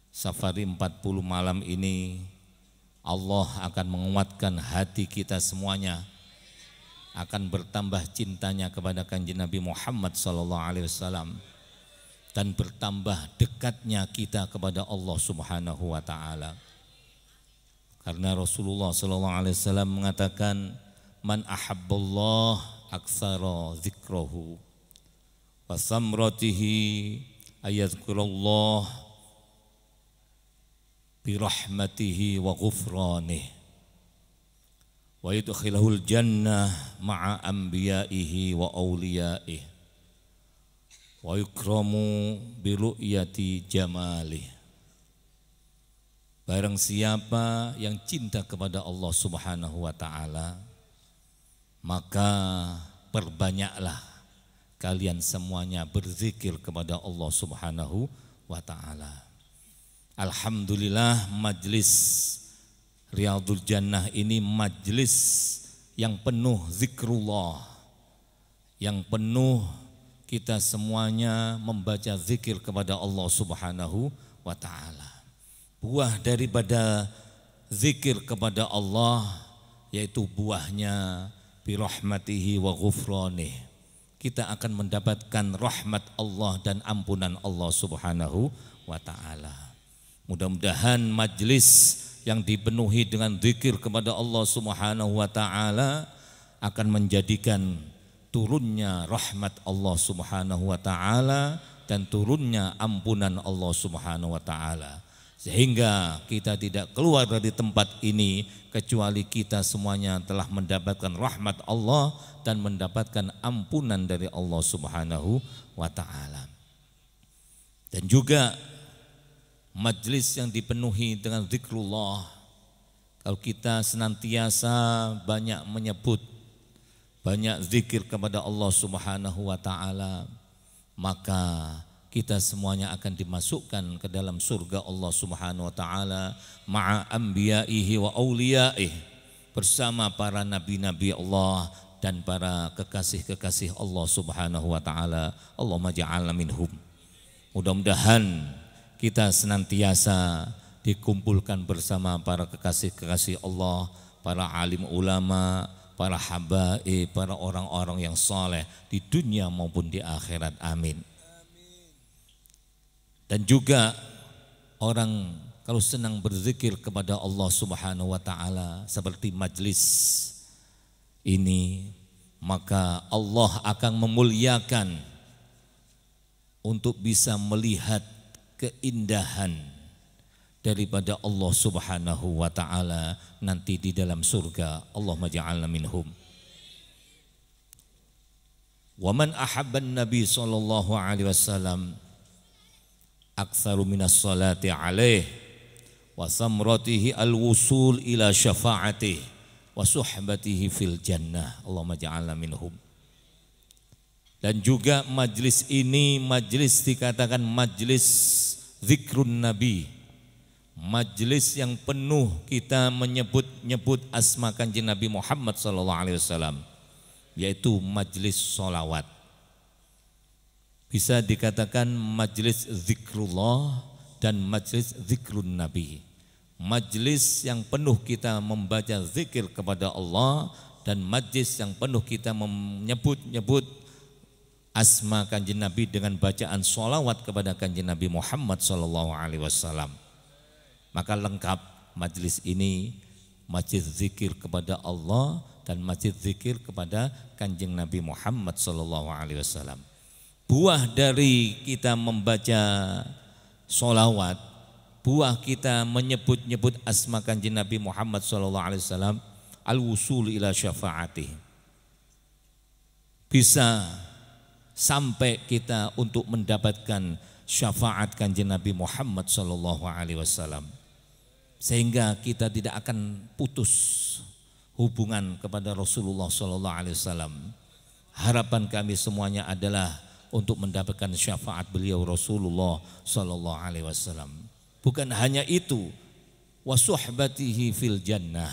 safari 40 malam ini Allah akan menguatkan hati kita semuanya, akan bertambah cintanya kepada Kanjeng Nabi Muhammad SAW, dan bertambah dekatnya kita kepada Allah Subhanahu wa taala. Karena Rasulullah SAW mengatakan, man ahabballah aktsara dzikrahu wa samratihi ayadzkurullah bi rahmatihi wa ghufranih wa yudkhilahul jannah ma'a anbiya'ihi wa awliyaihi wa yukramu bi ru'yati jamalih. Barang siapa yang cinta kepada Allah Subhanahu wa taala, maka perbanyaklah kalian semuanya berzikir kepada Allah Subhanahu wa taala. Alhamdulillah, majlis Riyadul Jannah ini majlis yang penuh zikrullah, yang penuh kita semuanya membaca zikir kepada Allah Subhanahu wa taala. Buah daripada zikir kepada Allah yaitu buahnya birahmatihi wa ghufranih. Kita akan mendapatkan rahmat Allah dan ampunan Allah Subhanahu wa taala. Mudah-mudahan majlis yang dipenuhi dengan zikir kepada Allah Subhanahu wa taala akan menjadikan turunnya rahmat Allah Subhanahu wa taala dan turunnya ampunan Allah Subhanahu wa taala. Sehingga kita tidak keluar dari tempat ini kecuali kita semuanya telah mendapatkan rahmat Allah dan mendapatkan ampunan dari Allah Subhanahu wa taala. Dan juga majlis yang dipenuhi dengan zikrullah, kalau kita senantiasa banyak menyebut, banyak zikir kepada Allah Subhanahu wa taala, maka kita semuanya akan dimasukkan ke dalam surga Allah Subhanahu wa taala ma'a anbiya'ihi wa awliya'ih, bersama para nabi-nabi Allah dan para kekasih-kekasih Allah Subhanahu wa taala. Allahumma ja'alna minhum. Mudah-mudahan kita senantiasa dikumpulkan bersama para kekasih-kekasih Allah, para alim ulama, para habaib, para orang-orang yang saleh di dunia maupun di akhirat. Amin. Dan juga orang kalau senang berzikir kepada Allah Subhanahu wa taala seperti majlis ini, maka Allah akan memuliakan untuk bisa melihat keindahan daripada Allah Subhanahu wa taala nanti di dalam surga. Allahumma ja'alna minhum. Wa man ahabban nabi sallallahu alaihi wasallam aktsaru minas salati alaih wa samratihi al-wusul ila syafa'atihi wa suhbatihi fil jannah. Allahumma ja'alna minhum. Dan juga majlis ini majlis dikatakan majlis zikrun nabi, majlis yang penuh kita menyebut-nyebut asma Kanjeng Nabi Muhammad sallallahu alaihi wasallam, yaitu majlis sholawat. bisa dikatakan majlis zikrullah dan majlis zikrun nabi. Majlis yang penuh kita membaca zikir kepada Allah dan majlis yang penuh kita menyebut-nyebut asma kanjeng Nabi dengan bacaan sholawat kepada kanjeng Nabi Muhammad SAW. Maka lengkap majlis ini, majlis zikir kepada Allah dan majlis zikir kepada kanjeng Nabi Muhammad SAW. Buah dari kita membaca sholawat, buah kita menyebut-nyebut asma kanjeng Nabi Muhammad SAW, al-wusul ila syafaatih. Bisa sampai kita untuk mendapatkan syafaat kanjeng Nabi Muhammad SAW. Sehingga kita tidak akan putus hubungan kepada Rasulullah SAW. Harapan kami semuanya adalah untuk mendapatkan syafaat beliau Rasulullah SAW. Bukan hanya itu, wa suhbatihi fil jannah.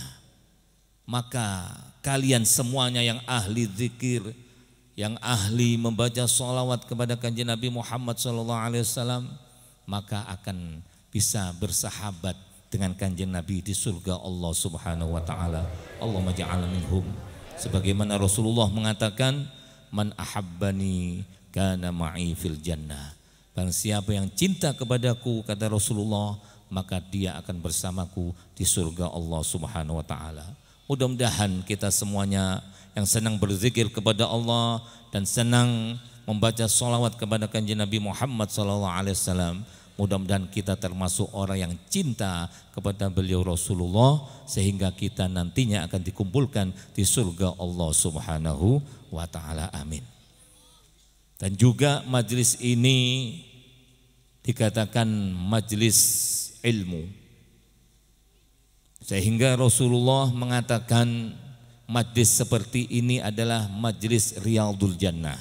Maka kalian semuanya yang ahli zikir, yang ahli membaca sholawat kepada kanjeng Nabi Muhammad SAW, maka akan bisa bersahabat dengan kanjeng Nabi di surga Allah Subhanahu wa taala. Allahumma ja'alna minhum. Sebagaimana Rasulullah mengatakan, man ahabbani kana ma'i fil jannah. Barang siapa yang cinta kepadaku, kata Rasulullah, maka dia akan bersamaku di surga Allah Subhanahu wa taala. Mudah-mudahan kita semuanya yang senang berzikir kepada Allah dan senang membaca sholawat kepada kanjeng Nabi Muhammad SAW, mudah-mudahan kita termasuk orang yang cinta kepada beliau Rasulullah, sehingga kita nantinya akan dikumpulkan di surga Allah Subhanahu wa taala. Amin. Dan juga majlis ini dikatakan majlis ilmu, sehingga Rasulullah mengatakan majlis seperti ini adalah majlis Riyadul Jannah.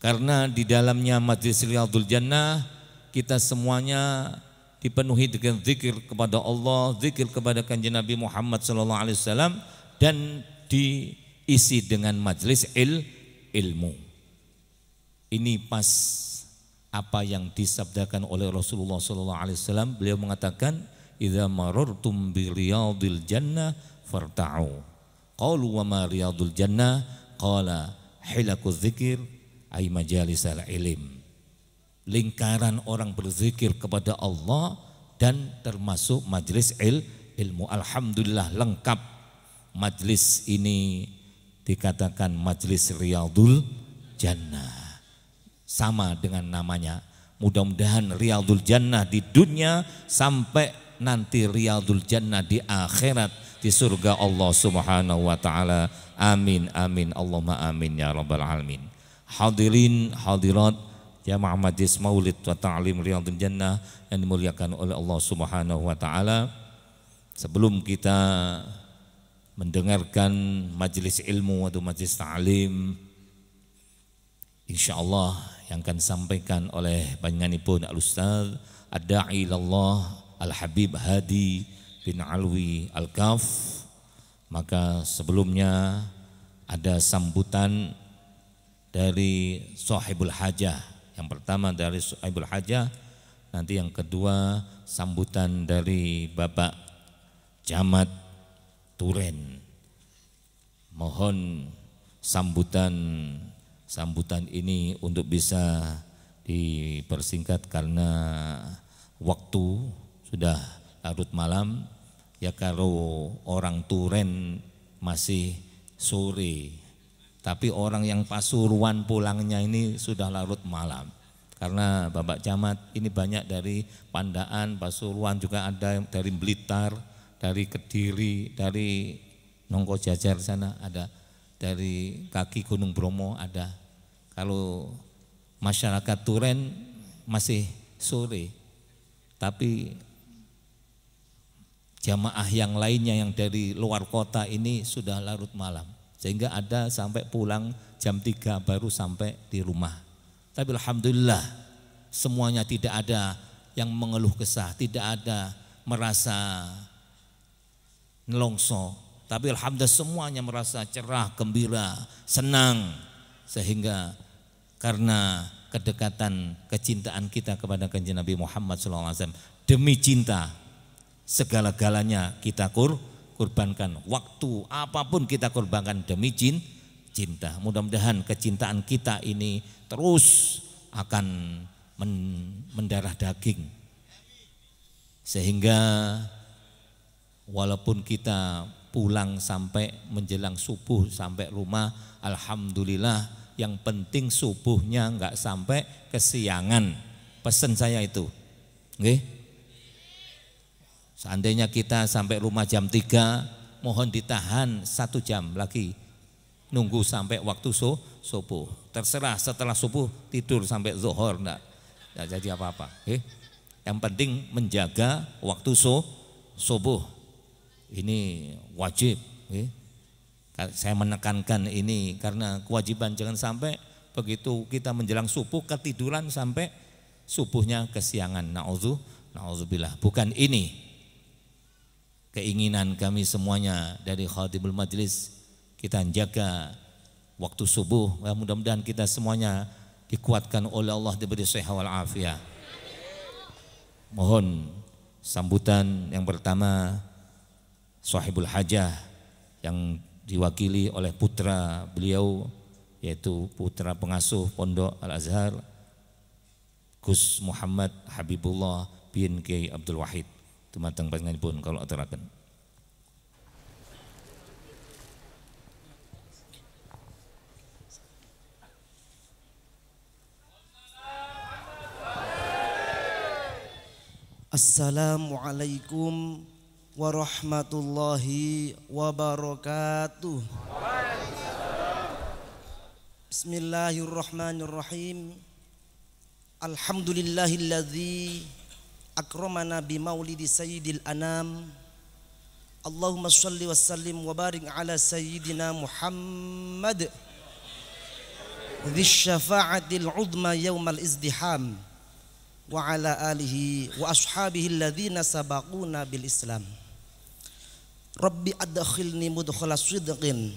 Karena di dalamnya majlis Riyadul Jannah kita semuanya dipenuhi dengan zikir kepada Allah, zikir kepada kanjeng Nabi Muhammad SAW, dan diisi dengan majlis ilmu. Ini pas apa yang disabdakan oleh Rasulullah SAW. Beliau mengatakan, idza marartum bi riyadil jannah farta'u. Qalu wa ma riyadul jannah? Qala hilakuz zikir ay majalisal ilm. Lingkaran orang berzikir kepada Allah dan termasuk majlis ilmu. Alhamdulillah lengkap. Majlis ini dikatakan majlis Riyadul Jannah. Sama dengan namanya. Mudah-mudahan Riyadul Jannah di dunia sampai nanti Riyadul Jannah di akhirat di surga Allah Subhanahu wa taala. Amin amin Allahumma amin ya rabbal alamin. Hadirin hadirat jamaah majlis Maulid wa Ta'lim Riyadul Jannah yang dimuliakan oleh Allah Subhanahu wa taala. Sebelum kita mendengarkan majlis ilmu atau majlis ta'lim, insyaallah yang akan disampaikan oleh panjenenganipun Al-Ustaz Ad-Da'i ilallah Al-Habib Hadi bin Alwi Al-Kaf. Maka sebelumnya ada sambutan dari Sahibul Hajah. Yang pertama dari Sahibul Hajah, nanti yang kedua sambutan dari Bapak Camat Turen. Mohon sambutan ini untuk bisa dipersingkat karena waktu sudah larut malam. Ya kalau orang Turen masih sore, tapi orang yang Pasuruan pulangnya ini sudah larut malam. Karena Bapak Camat ini banyak dari Pandaan, Pasuruan, juga ada dari Blitar, dari Kediri, dari Nongko Jajar sana ada, dari kaki Gunung Bromo ada. Kalau masyarakat Turen masih sore, tapi jamaah yang lainnya yang dari luar kota ini sudah larut malam, sehingga ada sampai pulang jam 3 baru sampai di rumah. Tapi alhamdulillah semuanya tidak ada yang mengeluh kesah, tidak ada merasa nelongso, tapi alhamdulillah semuanya merasa cerah, gembira, senang, sehingga karena kedekatan, kecintaan kita kepada kanjeng Nabi Muhammad SAW. Demi cinta segala-galanya kita kurbankan. Waktu apapun kita korbankan demi cinta. Mudah-mudahan kecintaan kita ini terus akan mendarah daging, sehingga walaupun kita pulang sampai menjelang subuh sampai rumah, alhamdulillah, yang penting subuhnya enggak sampai kesiangan. Pesan saya itu, oke? Seandainya kita sampai rumah jam 3, mohon ditahan 1 jam lagi, nunggu sampai waktu subuh. Terserah setelah subuh tidur sampai zuhur, enggak jadi apa-apa. Yang penting menjaga waktu subuh. Ini wajib. Saya menekankan ini karena kewajiban, jangan sampai begitu kita menjelang subuh ketiduran sampai subuhnya kesiangan. Na'udzubillah. Bukan ini keinginan kami semuanya dari Khatibul Majlis. Kita jaga waktu subuh. Mudah-mudahan kita semuanya dikuatkan oleh Allah, diberi sehat wal afiat. Mohon sambutan yang pertama Sahibul Hajah yang diwakili oleh putra beliau, yaitu putra pengasuh Pondok Al-Azhar, Gus Muhammad Habibullah bin Kiai Abdul Wahid. Tumateng panjenenganipun kalau aturaken. Assalamualaikum warahmatullahi wabarakatuh. Bismillahirrahmanirrahim. Alhamdulillahilladzi akramana bi maulidi sayyidil anam. Allahumma shalli wa sallim wa barik ala sayyidina Muhammad dzis syafa'atil uzma yaumal izdiham wa ala alihi wa ashabihi alladzina sabaquna bil Islam. Rabbi adkhilni mudkhala sidqin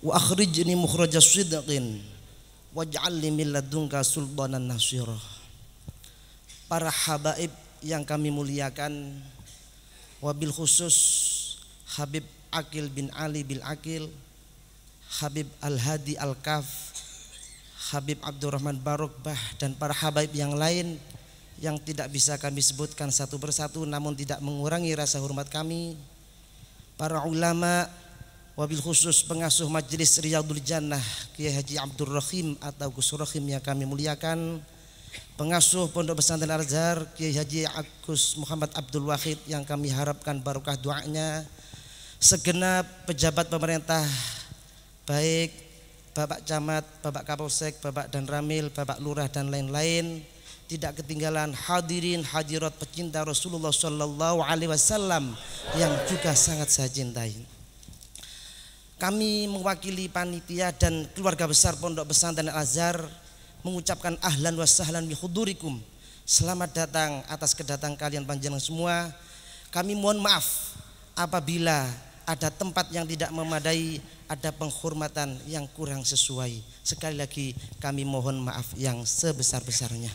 wa akhrijni mukhraja sidqin waj'alni min ladunka sultanan nasira. Para habaib yang kami muliakan, wabil khusus Habib Akil bin Ali bin Akil, Habib Al-Hadi Al-Kaf, Habib Abdurrahman Barokbah, dan para habaib yang lain yang tidak bisa kami sebutkan satu persatu, namun tidak mengurangi rasa hormat kami. Para ulama, wabil khusus pengasuh Majelis Riyadul Jannah Kiai Haji Abdul Rahim atau Gus Rahim yang kami muliakan, pengasuh Pondok Pesantren Al-Azhar Kiai Haji Agus Muhammad Abdul Wahid yang kami harapkan barokah doanya, segenap pejabat pemerintah, baik Bapak Camat, Bapak Kapolsek, Bapak Dan Ramil, Bapak Lurah dan lain-lain, tidak ketinggalan hadirin hadirat pecinta Rasulullah Sallallahu Alaihi Wasallam yang juga sangat saya cintai. Kami mewakili panitia dan keluarga besar Pondok Pesantren Al-Azhar mengucapkan ahlan wa sahlan bi hudurikum. Selamat datang atas kedatangan kalian panjenengan semua. Kami mohon maaf apabila ada tempat yang tidak memadai, ada penghormatan yang kurang sesuai. Sekali lagi kami mohon maaf yang sebesar-besarnya.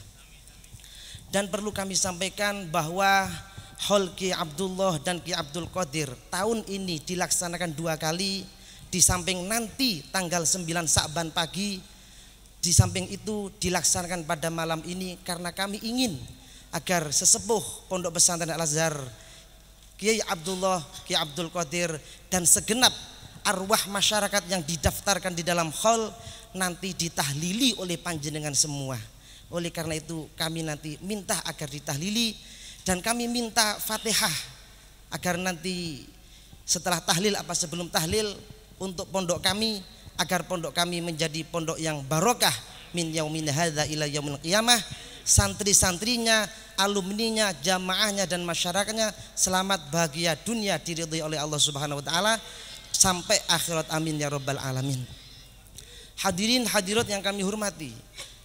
Dan perlu kami sampaikan bahwa Haul Ki Abdullah dan Ki Abdul Qadir tahun ini dilaksanakan 2 kali. Di samping nanti tanggal 9 Sa'ban pagi, di samping itu dilaksanakan pada malam ini karena kami ingin agar sesepuh Pondok Pesantren Al-Azhar Kiai Abdullah, Kiai Abdul Qadir dan segenap arwah masyarakat yang didaftarkan di dalam hall nanti ditahlili oleh panjenengan semua. Oleh karena itu kami nanti minta agar ditahlili, dan kami minta Fatihah agar nanti setelah tahlil apa sebelum tahlil untuk pondok kami, agar pondok kami menjadi pondok yang barokah min yaumin hadza ila yaumil qiyamah. Santri-santrinya, alumninya, jamaahnya dan masyarakatnya selamat bahagia dunia diridhai oleh Allah Subhanahu wa taala sampai akhirat, amin ya rabbal alamin. Hadirin hadirat yang kami hormati,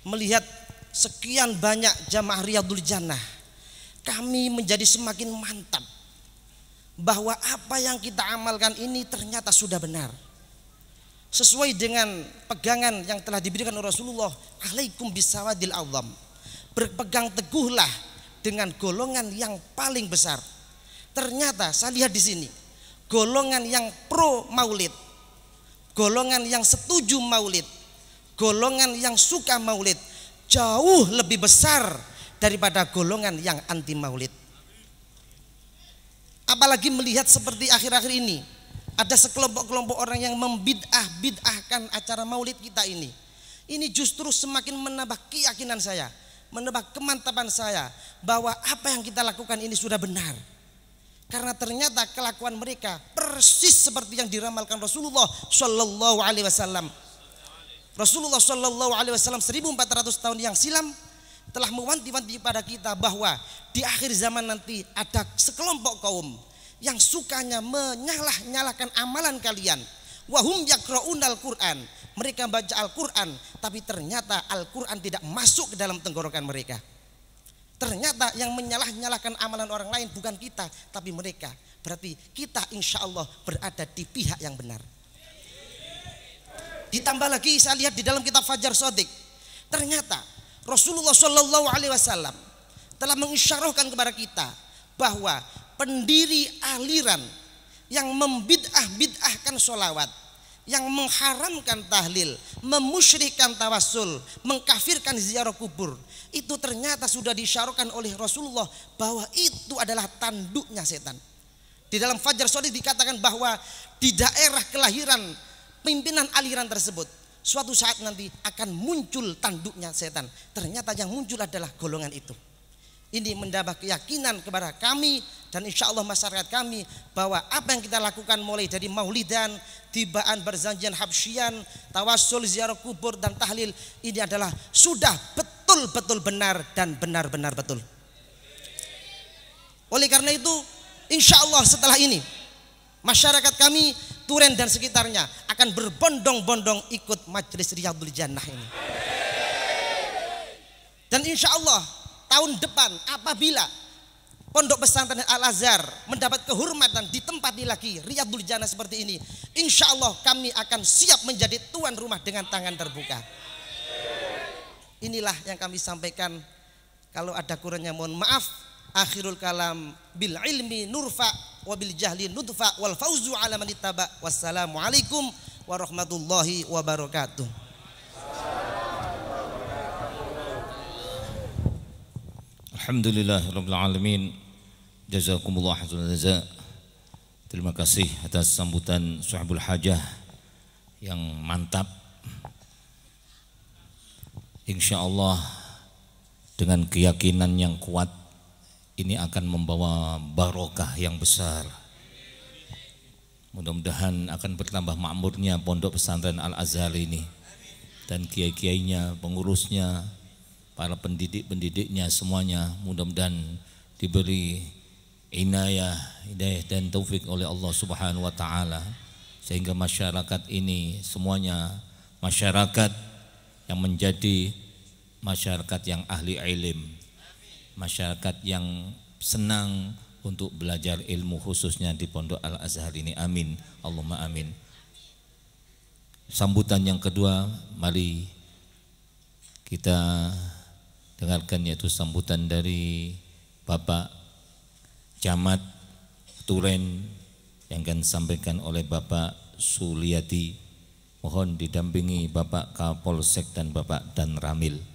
melihat sekian banyak jamaah Riyadul Jannah, kami menjadi semakin mantap bahwa apa yang kita amalkan ini ternyata sudah benar. sesuai dengan pegangan yang telah diberikan oleh Rasulullah, alaikum bisawadil azam. Berpegang teguhlah dengan golongan yang paling besar. Ternyata saya lihat di sini, golongan yang pro maulid, golongan yang setuju maulid, golongan yang suka maulid jauh lebih besar daripada golongan yang anti maulid. Apalagi melihat seperti akhir-akhir ini ada sekelompok-kelompok orang yang bid'ahkan acara maulid kita ini. Ini justru semakin menambah keyakinan saya, menambah kemantapan saya bahwa apa yang kita lakukan ini sudah benar. Karena ternyata kelakuan mereka persis seperti yang diramalkan Rasulullah Shallallahu Alaihi Wasallam. Rasulullah Shallallahu Alaihi Wasallam 1400 tahun yang silam telah mewanti-wanti pada kita bahwa di akhir zaman nanti ada sekelompok kaum yang sukanya menyalah-nyalahkan amalan kalian. Wahum yaqra'unal Qur'an, mereka baca Al-Qur'an tapi ternyata Al-Qur'an tidak masuk ke dalam tenggorokan mereka. Ternyata yang menyalah-nyalahkan amalan orang lain bukan kita tapi mereka. Berarti kita insya Allah berada di pihak yang benar. Ditambah lagi saya lihat di dalam kitab Fajar Shadiq, ternyata Rasulullah Shallallahu Alaihi Wasallam telah mengisyarahkan kepada kita bahwa pendiri aliran yang membid'ahkan sholawat, yang mengharamkan tahlil, memusyrikkan tawassul, mengkafirkan ziarah kubur, itu ternyata sudah diisyarahkan oleh Rasulullah bahwa itu adalah tanduknya setan. Di dalam Fajar Shadiq dikatakan bahwa di daerah kelahiran pimpinan aliran tersebut suatu saat nanti akan muncul tanduknya setan. Ternyata yang muncul adalah golongan itu. Ini menambah keyakinan kepada kami dan insya Allah masyarakat kami bahwa apa yang kita lakukan mulai dari maulidan, tibaan, berzanjian, habsyian, tawassul, ziarah kubur dan tahlil, ini adalah sudah betul-betul benar dan benar-benar betul. Oleh karena itu insya Allah setelah ini masyarakat kami Turen dan sekitarnya akan berbondong-bondong ikut Majelis Riyadhul Jannah ini. Dan insya Allah tahun depan apabila Pondok Pesantren Al-Azhar mendapat kehormatan ditempati lagi Riyadhul Jannah seperti ini, insya Allah kami akan siap menjadi tuan rumah dengan tangan terbuka. Inilah yang kami sampaikan. Kalau ada kurangnya mohon maaf. Akhirul kalam bil ilmi nurfa wa bil jahli nudfa wal fauzu ala man ittaba. Wassalamualaikum warahmatullahi wabarakatuh. Alhamdulillahirabbil alamin. Jazakumullah khairan jazaa. Terima kasih atas sambutan Sahibul Hajah yang mantap. Insyaallah dengan keyakinan yang kuat ini akan membawa barokah yang besar. Mudah-mudahan akan bertambah makmurnya Pondok Pesantren Al-Azhar ini dan kiai-kiainya, pengurusnya, para pendidik-pendidiknya semuanya mudah-mudahan diberi hidayah dan taufik oleh Allah Subhanahu wa taala sehingga masyarakat ini semuanya masyarakat yang menjadi masyarakat yang ahli ilm, masyarakat yang senang untuk belajar ilmu khususnya di Pondok Al-Azhar ini. Amin, Allahumma amin. Sambutan yang kedua mari kita dengarkan, yaitu sambutan dari Bapak Camat Turen yang akan disampaikan oleh Bapak Suliati. Mohon didampingi Bapak Kapolsek dan Bapak Dan Ramil.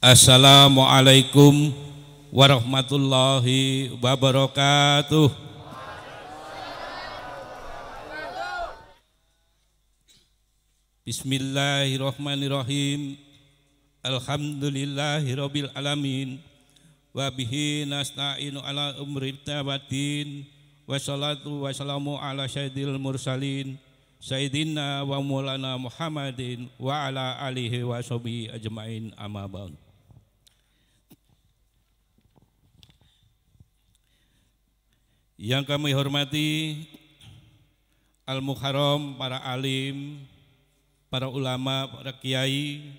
Assalamualaikum warahmatullahi wabarakatuh. Bismillahirrahmanirrahim. Alhamdulillahirabbil alamin. Wa bihi nasta'inu ala umri waddin. Wassalatu wassalamu ala sayyidil mursalin sayyidina wa maulana Muhammadin wa ala alihi wa sahbihi ajmain, amma ba'd. Yang kami hormati Al-Muharram, para alim, para ulama, para kiai,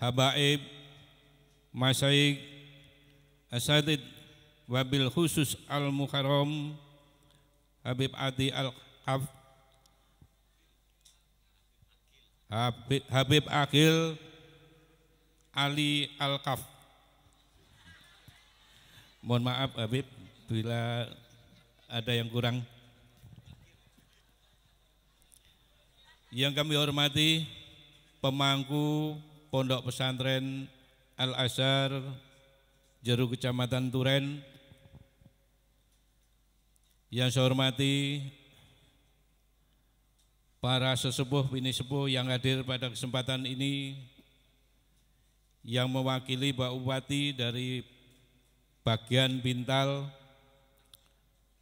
habaib, masyaikh, asatid, wabil khusus al-mukarram Habib Adi Al-Qaf, Habib Akil Ali Al-Qaf. Mohon maaf Habib bila ada yang kurang. Yang kami hormati pemangku Pondok Pesantren Al-Azhar Jeru Kecamatan Turen. Yang saya hormati para sesepuh bini sepuh yang hadir pada kesempatan ini, yang mewakili Pak Bupati dari bagian Bintal,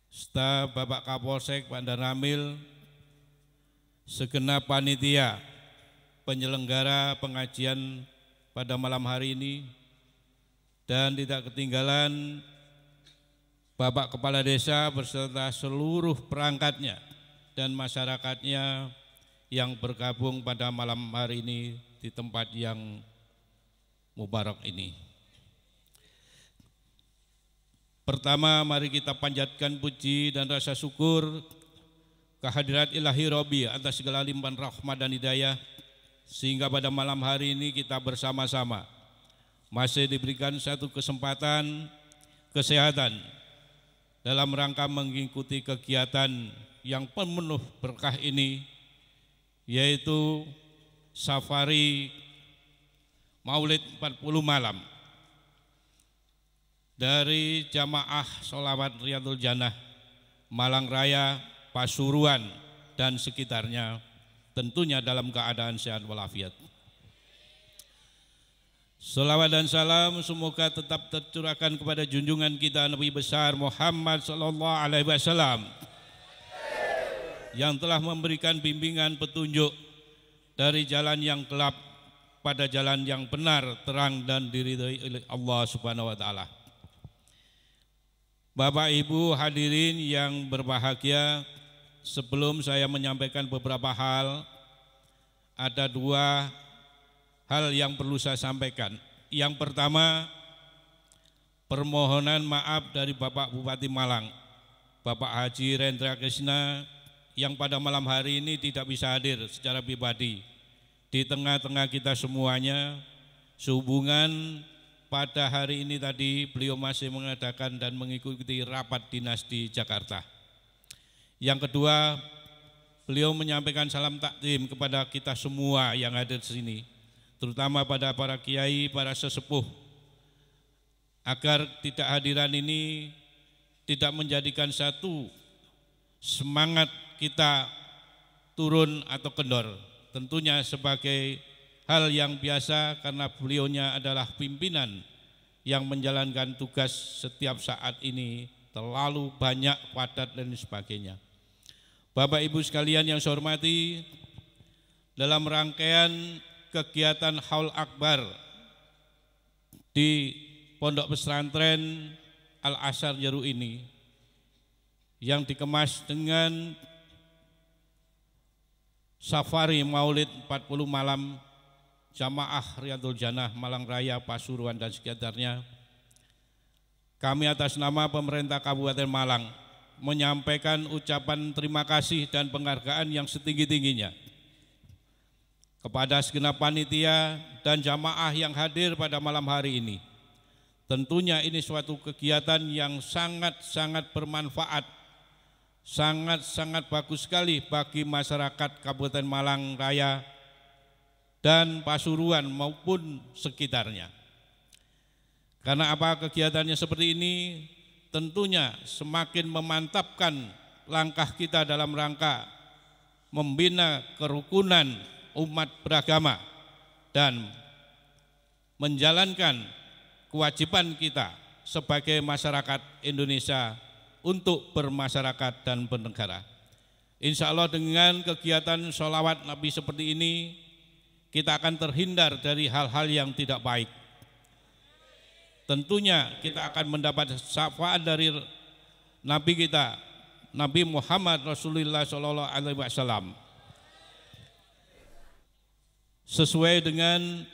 staf Bapak Kapolsek Pak Ramil, segenap panitia penyelenggara pengajian pada malam hari ini, dan tidak ketinggalan Bapak Kepala Desa beserta seluruh perangkatnya dan masyarakatnya yang bergabung pada malam hari ini di tempat yang mubarak ini. Pertama, mari kita panjatkan puji dan rasa syukur kehadirat Ilahi Robbi atas segala limpahan rahmat dan hidayah, sehingga pada malam hari ini kita bersama-sama masih diberikan satu kesempatan kesehatan dalam rangka mengikuti kegiatan yang penuh berkah ini, yaitu safari Maulid 40 malam dari Jamaah Sholawat Riyadul Jannah Malang Raya, Pasuruan dan sekitarnya, tentunya dalam keadaan sehat walafiat. Salawat dan salam semoga tetap tercurahkan kepada junjungan kita Nabi besar Muhammad sallallahu alaihi wasallam yang telah memberikan bimbingan petunjuk dari jalan yang gelap pada jalan yang benar, terang dan diridhai oleh Allah Subhanahu wa taala. Bapak Ibu hadirin yang berbahagia, sebelum saya menyampaikan beberapa hal, ada dua hal yang perlu saya sampaikan. Yang pertama, permohonan maaf dari Bapak Bupati Malang, Bapak Haji Rendra Krisna, yang pada malam hari ini tidak bisa hadir secara pribadi di tengah-tengah kita semuanya. Sehubungan pada hari ini tadi beliau masih mengadakan dan mengikuti rapat dinas di Jakarta. Yang kedua, beliau menyampaikan salam takdim kepada kita semua yang hadir di sini, terutama pada para kiai, para sesepuh, agar tidak hadiran ini tidak menjadikan satu semangat kita turun atau kendor. Tentunya sebagai hal yang biasa karena beliaunya adalah pimpinan yang menjalankan tugas setiap saat ini terlalu banyak, padat dan sebagainya. Bapak Ibu sekalian yang saya hormati, dalam rangkaian kegiatan Haul Akbar di Pondok Pesantren Al-Azhar Jeru ini yang dikemas dengan safari Maulid 40 malam Jamaah Riyadul Jannah Malang Raya, Pasuruan dan sekitarnya, kami atas nama pemerintah Kabupaten Malang menyampaikan ucapan terima kasih dan penghargaan yang setinggi-tingginya kepada segenap panitia dan jamaah yang hadir pada malam hari ini. Tentunya ini suatu kegiatan yang sangat-sangat bermanfaat, sangat-sangat bagus sekali bagi masyarakat Kabupaten Malang Raya dan Pasuruan maupun sekitarnya. Karena apa kegiatannya seperti ini? Tentunya semakin memantapkan langkah kita dalam rangka membina kerukunan umat beragama dan menjalankan kewajiban kita sebagai masyarakat Indonesia untuk bermasyarakat dan bernegara. Insya Allah dengan kegiatan sholawat Nabi seperti ini, kita akan terhindar dari hal-hal yang tidak baik. Tentunya kita akan mendapat syafaat dari Nabi kita, Nabi Muhammad Rasulullah SAW. Sesuai dengan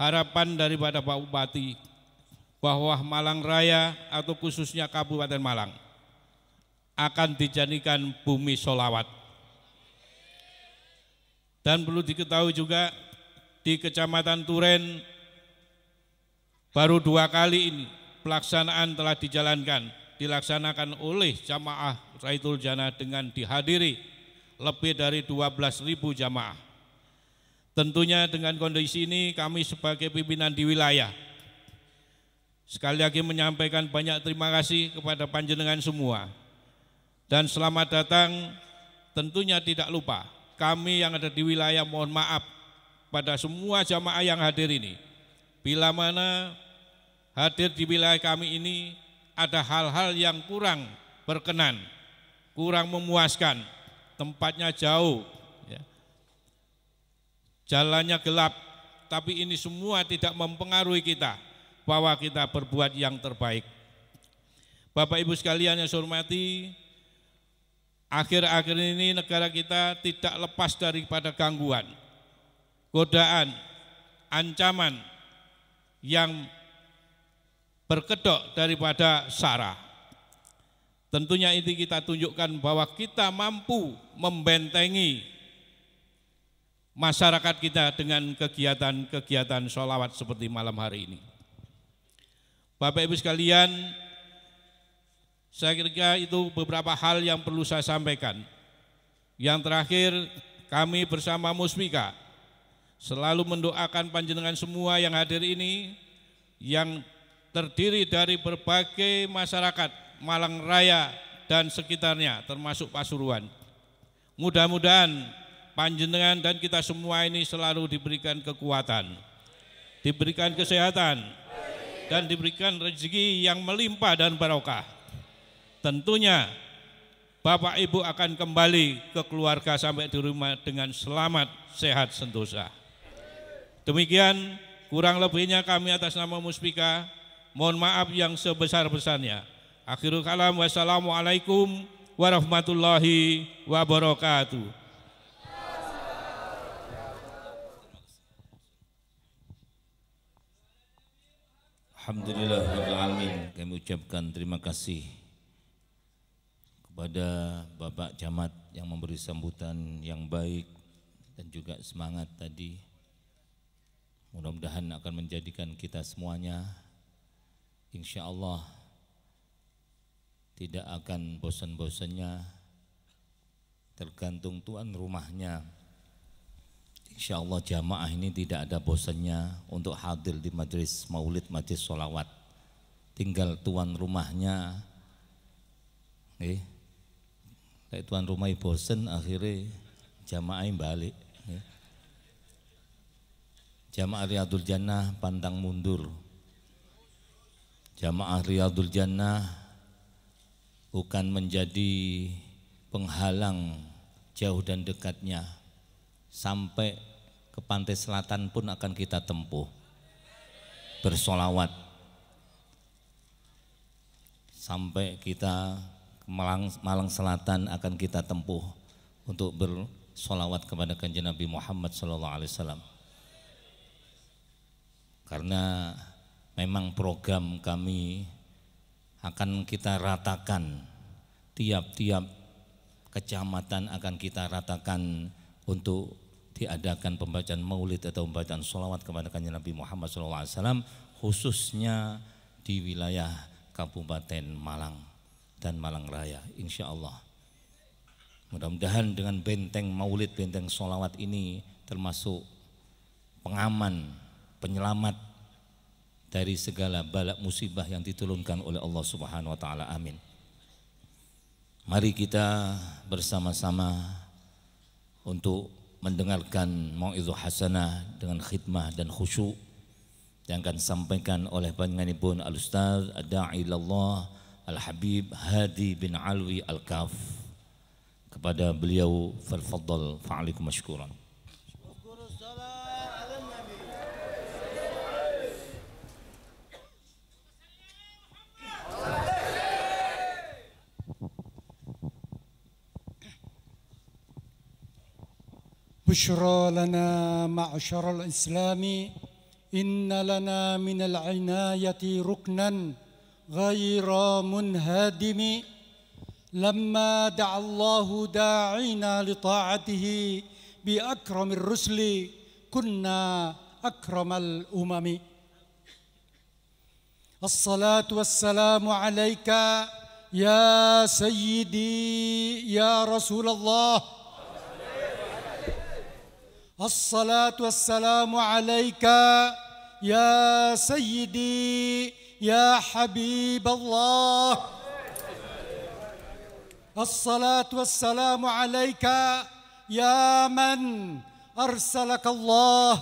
harapan daripada Pak Bupati bahwa Malang Raya atau khususnya Kabupaten Malang akan dijadikan bumi sholawat. Dan perlu diketahui juga di Kecamatan Turen baru 2 kali ini pelaksanaan telah dilaksanakan oleh jamaah Raitul Jannah dengan dihadiri lebih dari 12.000 jamaah. Tentunya dengan kondisi ini kami sebagai pimpinan di wilayah sekali lagi menyampaikan banyak terima kasih kepada panjenengan semua. Dan selamat datang, tentunya tidak lupa kami yang ada di wilayah mohon maaf pada semua jamaah yang hadir ini. Bila mana hadir di wilayah kami ini ada hal-hal yang kurang berkenan, kurang memuaskan, tempatnya jauh, ya. Jalannya gelap, tapi ini semua tidak mempengaruhi kita bahwa kita berbuat yang terbaik. Bapak Ibu sekalian yang saya hormati, akhir-akhir ini negara kita tidak lepas daripada gangguan, godaan, ancaman yang berkedok daripada SARA. Tentunya ini kita tunjukkan bahwa kita mampu membentengi masyarakat kita dengan kegiatan-kegiatan sholawat seperti malam hari ini. Bapak Ibu sekalian, saya kira itu beberapa hal yang perlu saya sampaikan. Yang terakhir, kami bersama Muspika selalu mendoakan panjenengan semua yang hadir ini, yang terdiri dari berbagai masyarakat Malang Raya dan sekitarnya termasuk Pasuruan. Mudah-mudahan panjenengan dan kita semua ini selalu diberikan kekuatan, diberikan kesehatan, dan diberikan rezeki yang melimpah dan barokah. Tentunya Bapak Ibu akan kembali ke keluarga sampai di rumah dengan selamat, sehat, sentosa. Demikian kurang lebihnya kami atas nama Muspika, mohon maaf yang sebesar-besarnya. Akhirul kalam, wassalamualaikum warahmatullahi wabarakatuh. Alhamdulillahirrahmanirrahim. Kami ucapkan terima kasih kepada Bapak Camat yang memberi sambutan yang baik dan juga semangat tadi. Mudah-mudahan akan menjadikan kita semuanya insya Allah tidak akan bosan-bosannya, tergantung tuan rumahnya. Insya Allah jamaah ini tidak ada bosannya untuk hadir di majelis maulid, majelis sholawat. Tinggal tuan rumahnya, tuan rumah bosan akhirnya jamaah balik. Jamaah Riyadul Jannah pantang mundur. Jamaah Riyadul Jannah bukan menjadi penghalang jauh dan dekatnya, sampai ke pantai selatan pun akan kita tempuh bersolawat, sampai kita ke Malang Selatan akan kita tempuh untuk bersolawat kepada kanjeng Nabi Muhammad SAW. Karena memang program kami akan kita ratakan, tiap-tiap kecamatan akan kita ratakan untuk diadakan pembacaan maulid atau pembacaan sholawat kepada kanjeng Nabi Muhammad SAW, khususnya di wilayah Kabupaten Malang dan Malang Raya, insya Allah. Mudah-mudahan dengan benteng maulid, benteng sholawat ini termasuk pengaman, penyelamat dari segala bala musibah yang diturunkan oleh Allah Subhanahu wa taala. Amin. Mari kita bersama-sama untuk mendengarkan mau'izah hasanah dengan khidmah dan khusyuk yang akan disampaikan oleh panjenenganipun Al-Ustaz Ad-Da'i ilallah Al-Habib Hadi bin Alwi Al-Kaf. Kepada beliau fal-faddal fa'alikum mashkuran. بشرى لنا معشر الإسلام إن لنا من العناية ركنا غير منهدم لما دعا الله داعينا لطاعته بأكرم الرسل كنا أكرم الأمم. الصلاة والسلام عليك يا سيدي يا رسول الله. الصلاة والسلام عليك يا سيدي يا حبيب الله. الصلاة والسلام عليك يا من أرسلك الله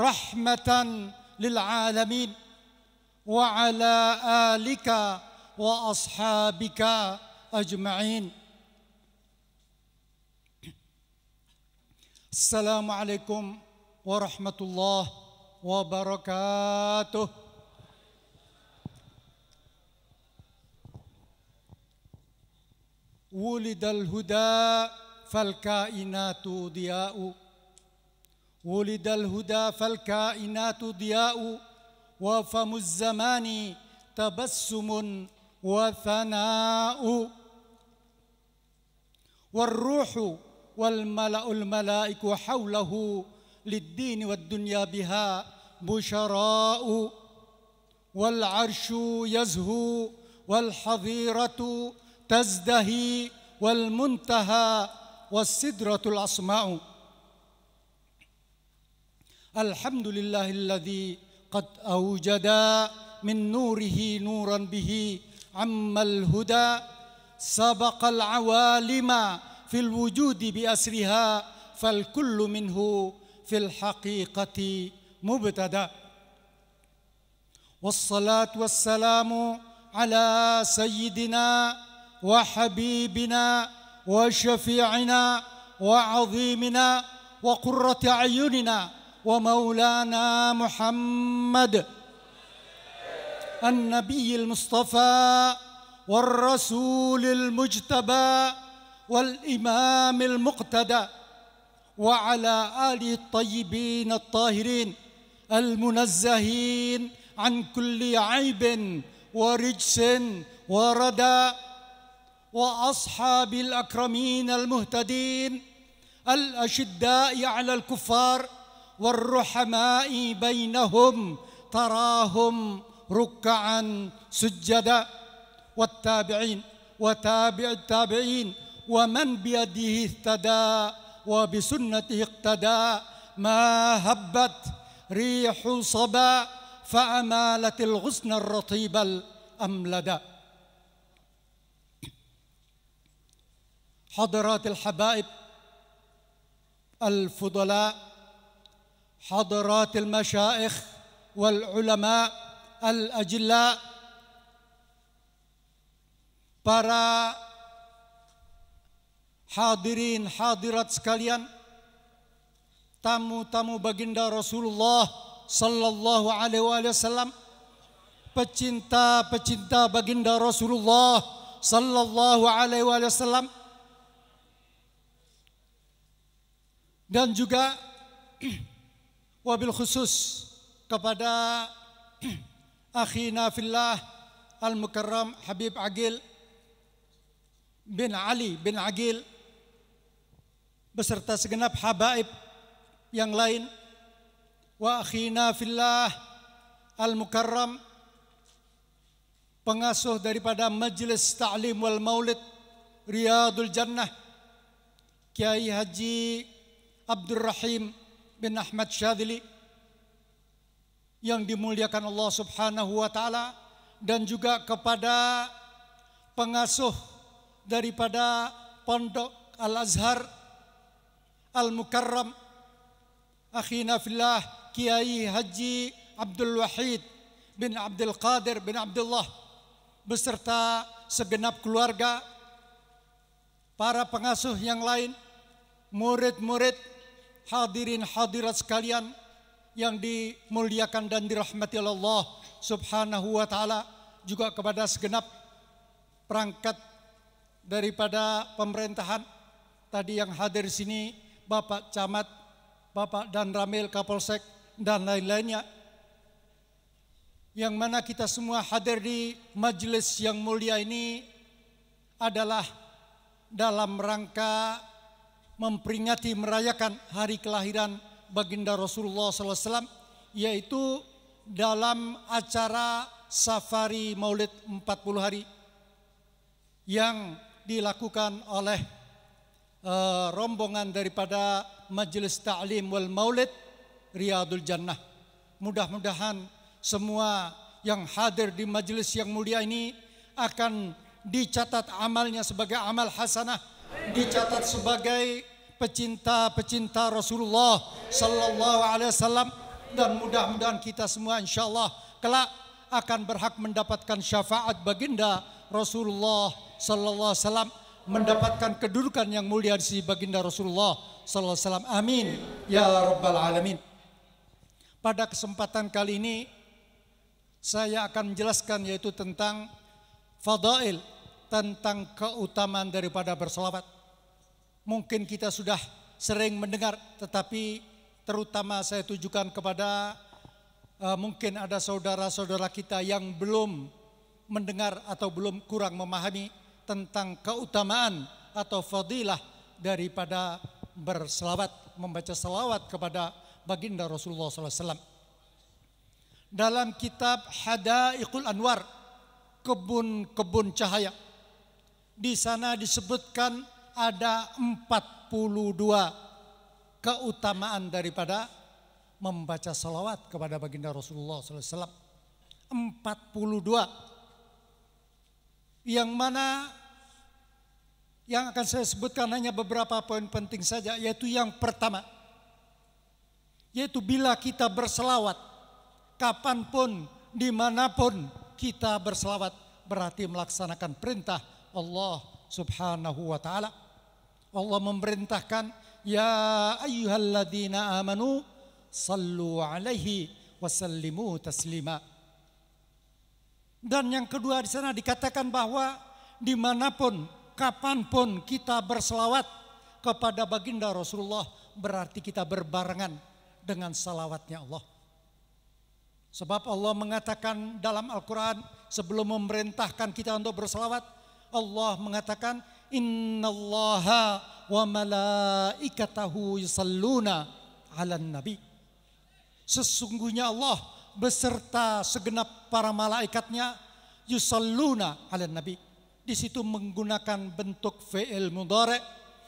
رحمة للعالمين وعلى آلك وأصحابك أجمعين. السلام عليكم ورحمة الله وبركاته. ولد الهدى فالكائنات ضياء، ولد الهدى فالكائنات ضياء، وفم الزمان تبسم وثناء، والروح والملأ الملائك حوله للدين والدنيا بها بشراء، والعرش يزهو والحظيرة تزدهي والمنتهى والسدرة الأصماء. الحمد لله الذي قد أوجد من نوره نورا به عم الهدى، سبق العوالم في الوجود بأسرها، فالكل منه في الحقيقة مبتدأ. والصلاة والسلام على سيدنا وحبيبنا وشفيعنا وعظيمنا وقرة أعيننا ومولانا محمد النبي المصطفى والرسول المجتبى والإمام المقتدى، وعلى آله الطيبين الطاهرين المنزهين عن كل عيب ورجس وردى، وأصحاب الأكرمين المهتدين الأشداء على الكفار والرحماء بينهم تراهم ركعا سجدا، والتابعين وتابع التابعين ومن بيده اهتدى وبسنته اقتدى، ما هبت ريح صبا فأمالت الغصن الرطيب الأملدا. حضرات الحبائب الفضلاء، حضرات المشايخ والعلماء الأجلاء، para hadirin hadirat sekalian, tamu-tamu baginda Rasulullah sallallahu alaihi wasallam, pecinta-pecinta baginda Rasulullah sallallahu alaihi wasallam, dan juga wabil khusus kepada akhina fillah al-mukarram Habib Agil bin Ali bin Agil beserta segenap habaib yang lain, wa akhina fillah al-mukarram pengasuh daripada Majelis Ta'lim wal Maulid Riyadul Jannah Kiai Haji Abdul Rahim bin Ahmad Syadili yang dimuliakan Allah Subhanahu wa taala, dan juga kepada pengasuh daripada Pondok Al-Azhar Al-Mukarram akhina fillah Kiai Haji Abdul Wahid bin Abdul Qadir bin Abdullah beserta segenap keluarga, para pengasuh yang lain, murid-murid, hadirin hadirat sekalian yang dimuliakan dan dirahmati oleh Allah Subhanahu wa taala, juga kepada segenap perangkat daripada pemerintahan tadi yang hadir di sini, Bapak Camat, Bapak Dan Ramil Kapolsek dan lain-lainnya, yang mana kita semua hadir di majelis yang mulia ini adalah dalam rangka memperingati merayakan hari kelahiran baginda Rasulullah SAW, yaitu dalam acara safari Maulid 40 hari yang dilakukan oleh rombongan daripada Majelis Ta'lim wal Maulid Riyadul Jannah. Mudah-mudahan semua yang hadir di majelis yang mulia ini akan dicatat amalnya sebagai amal hasanah, dicatat sebagai pecinta-pecinta Rasulullah sallallahu alaihi wasallam, dan mudah-mudahan kita semua insyaallah kelak akan berhak mendapatkan syafaat baginda Rasulullah sallallahu alaihi wasallam, mendapatkan kedudukan yang mulia di sisi baginda Rasulullah sallallahu alaihi wasallam. Amin ya rabbal alamin. Pada kesempatan kali ini saya akan menjelaskan yaitu tentang fadail, tentang keutamaan daripada berselawat. Mungkin kita sudah sering mendengar, tetapi terutama saya tujukan kepada mungkin ada saudara-saudara kita yang belum mendengar atau belum kurang memahami tentang keutamaan atau fadilah daripada berselawat, membaca selawat kepada baginda Rasulullah SAW. Dalam kitab Hadaiqul Anwar, kebun-kebun cahaya, di sana disebutkan ada 42 keutamaan daripada membaca salawat kepada baginda Rasulullah SAW. 42, yang mana yang akan saya sebutkan hanya beberapa poin penting saja, yaitu yang pertama, yaitu bila kita berselawat, kapanpun, dimanapun kita berselawat, berarti melaksanakan perintah Allah subhanahu wa ta'ala. Allah memerintahkan, ya ayyuhalladzina amanu sallu alaihi wasallimu taslima. Dan yang kedua di sana dikatakan bahwa dimanapun, kapanpun kita berselawat kepada baginda Rasulullah, berarti kita berbarengan dengan salawatnya Allah. Sebab Allah mengatakan dalam Al-Quran, sebelum memerintahkan kita untuk berselawat, Allah mengatakan, innallaha wa malaikatahu yusalluna ala nabi. Sesungguhnya Allah beserta segenap para malaikatnya yusalluna ala nabi. Di situ menggunakan bentuk fi'il mudhari,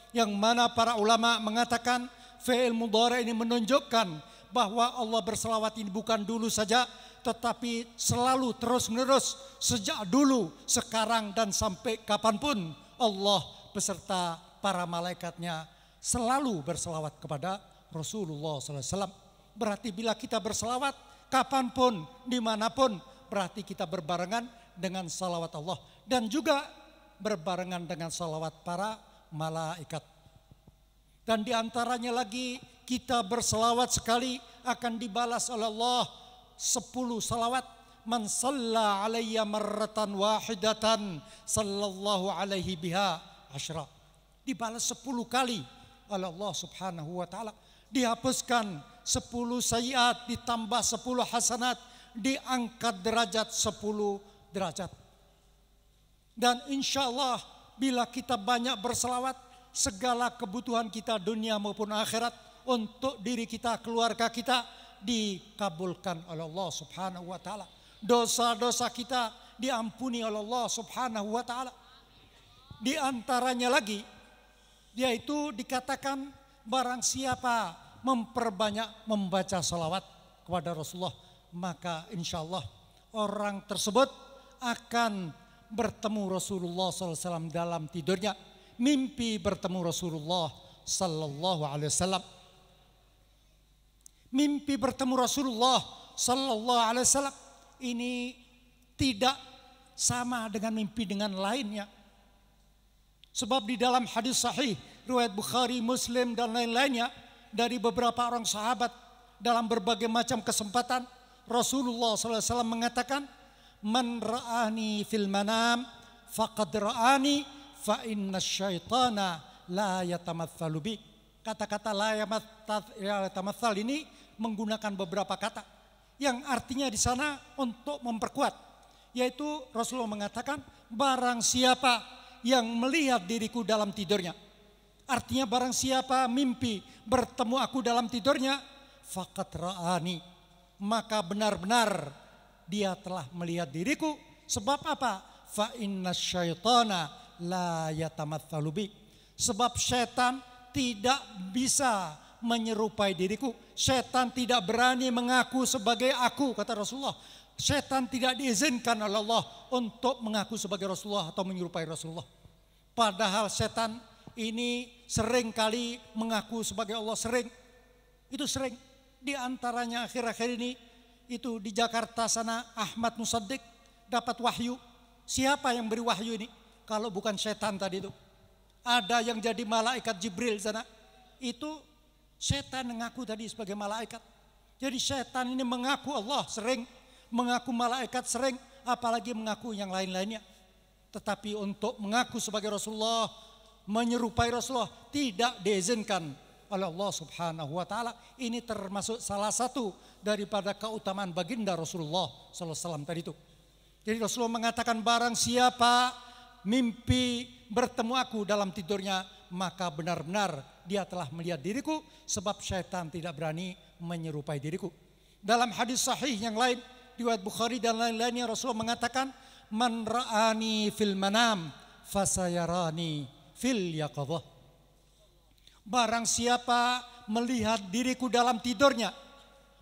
yang mana para ulama mengatakan fi'il mudhari ini menunjukkan bahwa Allah berselawat ini bukan dulu saja, tetapi selalu terus-menerus, sejak dulu, sekarang, dan sampai kapanpun Allah beserta para malaikatnya selalu berselawat kepada Rasulullah SAW. Berarti bila kita berselawat kapanpun, dimanapun, berarti kita berbarengan dengan salawat Allah, dan juga berbarengan dengan salawat para malaikat. Dan diantaranya lagi, kita berselawat sekali akan dibalas oleh Allah 10 salawat. Man salla alayya marratan wahidatan sallallahu alaihi biha asyra. Dibalas 10 kali oleh Allah subhanahu wa ta'ala. Dihapuskan 10 sayiat, ditambah 10 hasanat, diangkat derajat 10 derajat. Dan insya Allah bila kita banyak berselawat, segala kebutuhan kita dunia maupun akhirat untuk diri kita, keluarga kita dikabulkan oleh Allah subhanahu wa ta'ala. Dosa-dosa kita diampuni oleh Allah subhanahu wa ta'ala. Di antaranya lagi, yaitu dikatakan barang siapa memperbanyak membaca salawat kepada Rasulullah, maka insya Allah orang tersebut akan bertemu Rasulullah SAW dalam tidurnya. Mimpi bertemu Rasulullah sallallahu alaihi wasallam. Mimpi bertemu Rasulullah sallallahu alaihi wasallam ini tidak sama dengan mimpi dengan lainnya. Sebab di dalam hadis sahih riwayat Bukhari, Muslim dan lain-lainnya dari beberapa orang sahabat dalam berbagai macam kesempatan, Rasulullah SAW mengatakan, man ra'ani fil manam faqad ra'ani fa inna syaitana la yatamatsalu bi. Kata-kata la yatamattsal ini menggunakan beberapa kata. yang artinya di sana untuk memperkuat, yaitu Rasulullah mengatakan barang siapa yang melihat diriku dalam tidurnya, artinya barang siapa mimpi bertemu aku dalam tidurnya, faqad ra'ani, maka benar-benar dia telah melihat diriku. Sebab apa? Fa inna syaitana la yatamatsalu bi, sebab setan tidak bisa menyerupai diriku. Setan tidak berani mengaku sebagai aku, kata Rasulullah. Setan tidak diizinkan oleh Allah untuk mengaku sebagai Rasulullah atau menyerupai Rasulullah. Padahal setan ini sering kali mengaku sebagai Allah, sering. Itu sering. Di antaranya akhir-akhir ini, itu di Jakarta sana Ahmad Musaddiq dapat wahyu. Siapa yang beri wahyu ini? Kalau bukan setan tadi itu. Ada yang jadi malaikat Jibril sana. Itu setan mengaku tadi sebagai malaikat. Jadi setan ini mengaku Allah sering, mengaku malaikat sering, apalagi mengaku yang lain-lainnya. Tetapi untuk mengaku sebagai Rasulullah, menyerupai Rasulullah tidak diizinkan oleh Allah Subhanahu wa taala. Ini termasuk salah satu daripada keutamaan baginda Rasulullah sallallahu alaihi wasallam tadi itu. Jadi Rasulullah mengatakan barang siapa mimpi bertemu aku dalam tidurnya, maka benar-benar dia telah melihat diriku, sebab syaitan tidak berani menyerupai diriku. Dalam hadis sahih yang lain, riwayat Bukhari dan lain-lainnya, Rasulullah mengatakan, man ra'ani fil manam fasayarani fil yaqadhah. Barang siapa melihat diriku dalam tidurnya,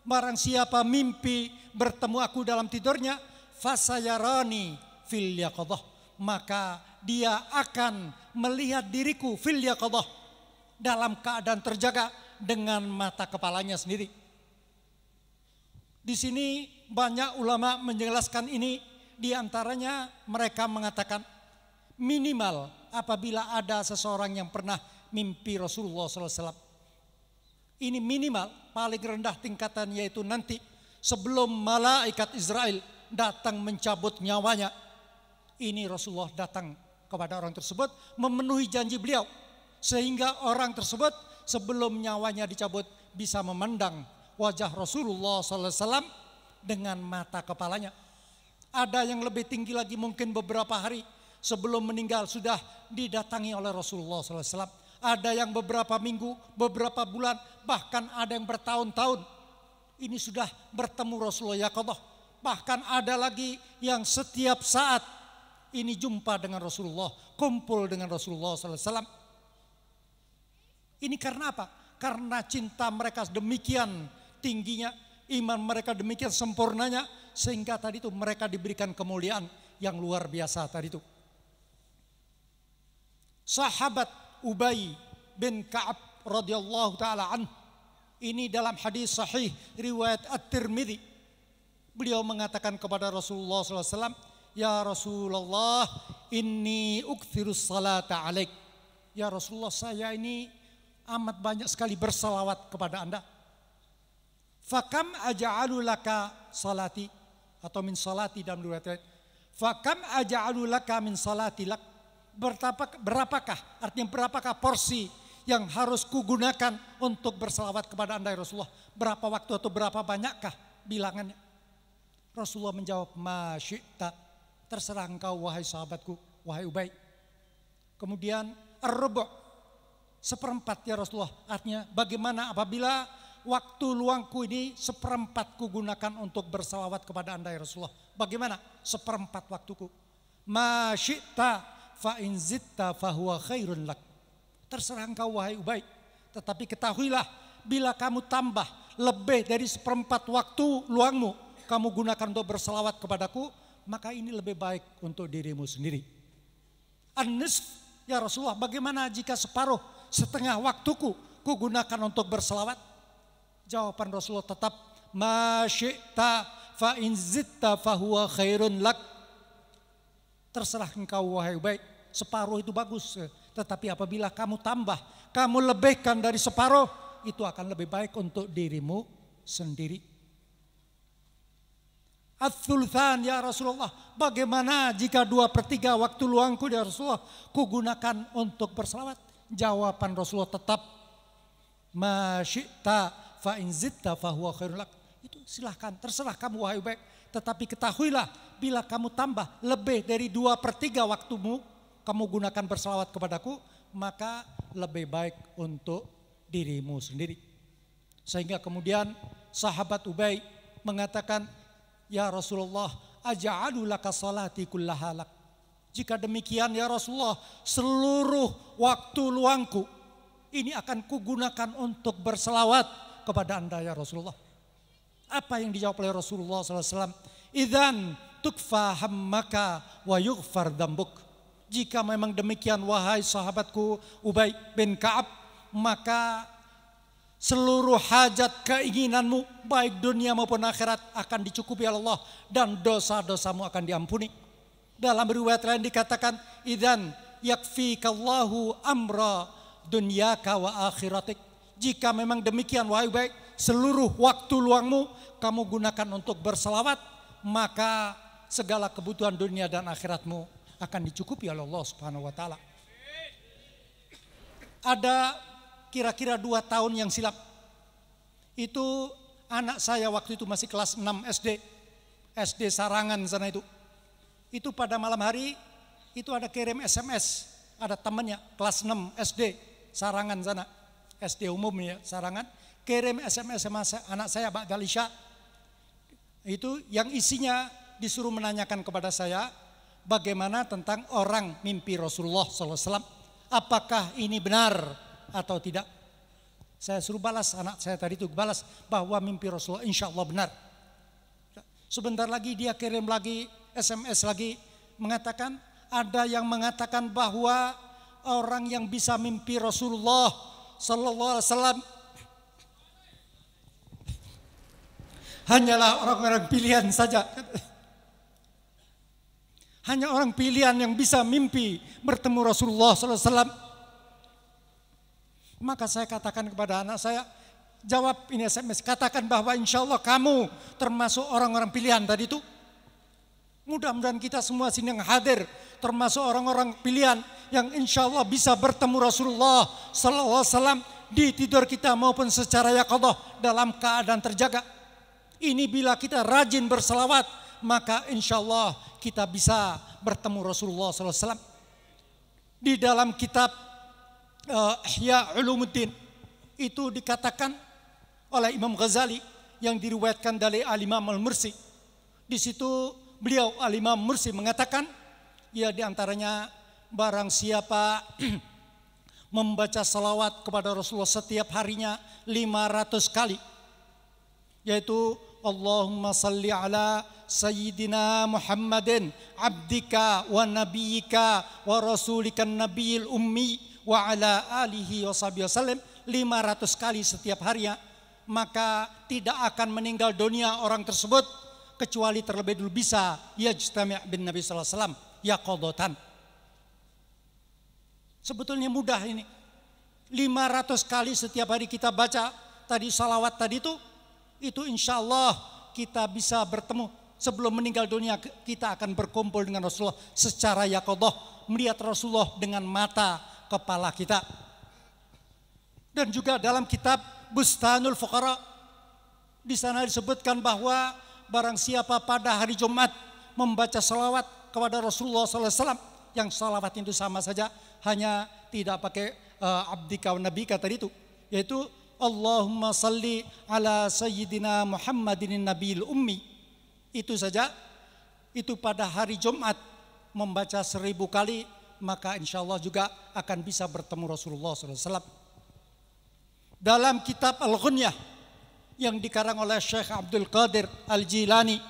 barang siapa mimpi bertemu aku dalam tidurnya, fasayarani fil yaqadhah, maka dia akan melihat diriku fil yaqadhah, dalam keadaan terjaga dengan mata kepalanya sendiri. Di sini banyak ulama menjelaskan ini, di antaranya mereka mengatakan minimal apabila ada seseorang yang pernah mimpi Rasulullah SAW. Ini minimal, paling rendah tingkatan, yaitu nanti sebelum malaikat Israel datang mencabut nyawanya. Ini Rasulullah datang kepada orang tersebut memenuhi janji beliau, sehingga orang tersebut sebelum nyawanya dicabut bisa memandang wajah Rasulullah SAW dengan mata kepalanya. Ada yang lebih tinggi lagi, mungkin beberapa hari sebelum meninggal sudah didatangi oleh Rasulullah SAW. Ada yang beberapa minggu, beberapa bulan, bahkan ada yang bertahun-tahun. Ini sudah bertemu Rasulullah yaqadhah. Bahkan ada lagi yang setiap saat ini jumpa dengan Rasulullah, kumpul dengan Rasulullah SAW. Ini karena apa? Karena cinta mereka demikian tingginya, iman mereka demikian sempurnanya, sehingga tadi itu mereka diberikan kemuliaan yang luar biasa tadi itu. Sahabat Ubay bin Ka'ab radhiyallahu taala anhu, ini dalam hadis sahih riwayat At-Tirmidzi, beliau mengatakan kepada Rasulullah SAW, ya Rasulullah, inni ukthirus salata alaik. Ya Rasulullah, saya ini amat banyak sekali bersalawat kepada Anda. Fakam aja'alu laka salati, atau min salati dalam riwayat. Fakam aja'alu laka min salati lak. Berapakah, artinya berapakah porsi yang harus kugunakan untuk bersalawat kepada Anda ya Rasulullah? Berapa waktu atau berapa banyakkah bilangannya? Rasulullah menjawab, ma syi'ta, terserah engkau wahai sahabatku, wahai Ubay. Kemudian ar-rubu', seperempat ya Rasulullah. Artinya bagaimana apabila waktu luangku ini seperempat kugunakan untuk bersalawat kepada Anda ya Rasulullah? Bagaimana seperempat waktuku? Ma syi'ta fa in zitta fahuwa khairun lak. Terserah engkau wahai Ubay. Tetapi ketahuilah, bila kamu tambah lebih dari seperempat waktu luangmu, kamu gunakan untuk bersalawat kepadaku, maka ini lebih baik untuk dirimu sendiri. An-nisf, ya Rasulullah, bagaimana jika separuh, setengah waktuku kugunakan untuk bersalawat? Jawaban Rasulullah tetap, ma syi'ta fa in zitta fahuwa khairun lak. Terserah engkau wahai Ubay, separuh itu bagus. Tetapi apabila kamu tambah, kamu lebihkan dari separuh, itu akan lebih baik untuk dirimu sendiri. Ats-tsultsan ya Rasulullah, bagaimana jika 2/3 waktu luangku ya Rasulullah kugunakan untuk berselawat? Jawaban Rasulullah tetap, ma syi'ta fa in zitta fa huwa khairul lak. Itu silahkan, terserah kamu wahai Ubay. Tetapi ketahuilah, bila kamu tambah lebih dari 2/3 waktumu, kamu gunakan berselawat kepadaku, maka lebih baik untuk dirimu sendiri. Sehingga kemudian sahabat Ubay mengatakan, ya Rasulullah, aja'alu laka salati kullaha lak. Jika demikian ya Rasulullah, seluruh waktu luangku ini akan kugunakan untuk berselawat kepada Anda ya Rasulullah. Apa yang dijawab oleh Rasulullah SAW? Idzan tukfa hammaka wa yughfar dambuk. Jika memang demikian wahai sahabatku Ubay bin Ka'ab, maka seluruh hajat keinginanmu baik dunia maupun akhirat akan dicukupi oleh Allah dan dosa-dosamu akan diampuni. Dalam riwayat lain dikatakan, idzan yakfikallahu amra dunyaka wa akhiratik. Jika memang demikian wahai Ubay, seluruh waktu luangmu kamu gunakan untuk berselawat, maka segala kebutuhan dunia dan akhiratmu akan dicukupi oleh Allah Subhanahu wa taala. Ada kira-kira 2 tahun yang silam, itu anak saya waktu itu masih kelas 6 SD Sarangan sana itu. Itu pada malam hari itu ada kirim SMS, ada temannya kelas 6 SD Sarangan sana, SD umum ya Sarangan, kirim SMS sama anak saya ba'dal isya. Itu yang isinya disuruh menanyakan kepada saya bagaimana tentang orang mimpi Rasulullah SAW. Apakah ini benar atau tidak? Saya suruh balas, anak saya tadi itu balas bahwa mimpi Rasulullah insya Allah benar. Sebentar lagi dia kirim lagi SMS lagi mengatakan, ada yang mengatakan bahwa orang yang bisa mimpi Rasulullah Sallallahu Alaihi Wasallam hanyalah orang-orang pilihan saja. Hanya orang pilihan yang bisa mimpi bertemu Rasulullah SAW. Maka saya katakan kepada anak saya, jawab ini SMS, katakan bahwa insya Allah kamu termasuk orang-orang pilihan tadi itu. Mudah-mudahan kita semua sini yang hadir termasuk orang-orang pilihan yang insya Allah bisa bertemu Rasulullah SAW di tidur kita maupun secara yaqadhah dalam keadaan terjaga. Ini bila kita rajin berselawat, maka insya Allah kita bisa bertemu Rasulullah SAW. Di dalam kitab Ihya Ulumuddin itu dikatakan oleh Imam Ghazali yang diriwayatkan dari Al-Imam Al-Mursi. Di situ beliau Al-Imam Mursi mengatakan, ya diantaranya barang siapa membaca salawat kepada Rasulullah setiap harinya 500 kali, yaitu Allahumma salli ala Sayyidina Muhammadin abdika wa nabiyyika wa rasulikan nabiyil ummi wa ala alihi wa sahbihi wasallam 500 kali setiap harinya, maka tidak akan meninggal dunia orang tersebut kecuali terlebih dulu bisa yajtami' bin Nabi sallallahu alaihi wasallam yaqadatan. Sebetulnya mudah ini. 500 kali setiap hari kita baca tadi salawat tadi itu insya Allah kita bisa bertemu sebelum meninggal dunia. Kita akan berkumpul dengan Rasulullah secara yaqadhah, melihat Rasulullah dengan mata kepala kita. Dan juga dalam kitab Bustanul Fuqara, di sana disebutkan bahwa barang siapa pada hari Jumat membaca salawat kepada Rasulullah SAW, yang salawat itu sama saja, hanya tidak pakai abdika wa nabika tadi itu, yaitu Allahumma salli ala Sayyidina Muhammadin nabiyil ummi. Itu saja, itu pada hari Jumat membaca 1000 kali, maka insya Allah juga akan bisa bertemu Rasulullah SAW. Dalam kitab Al-Ghunyah yang dikarang oleh Syekh Abdul Qadir Al-Jilani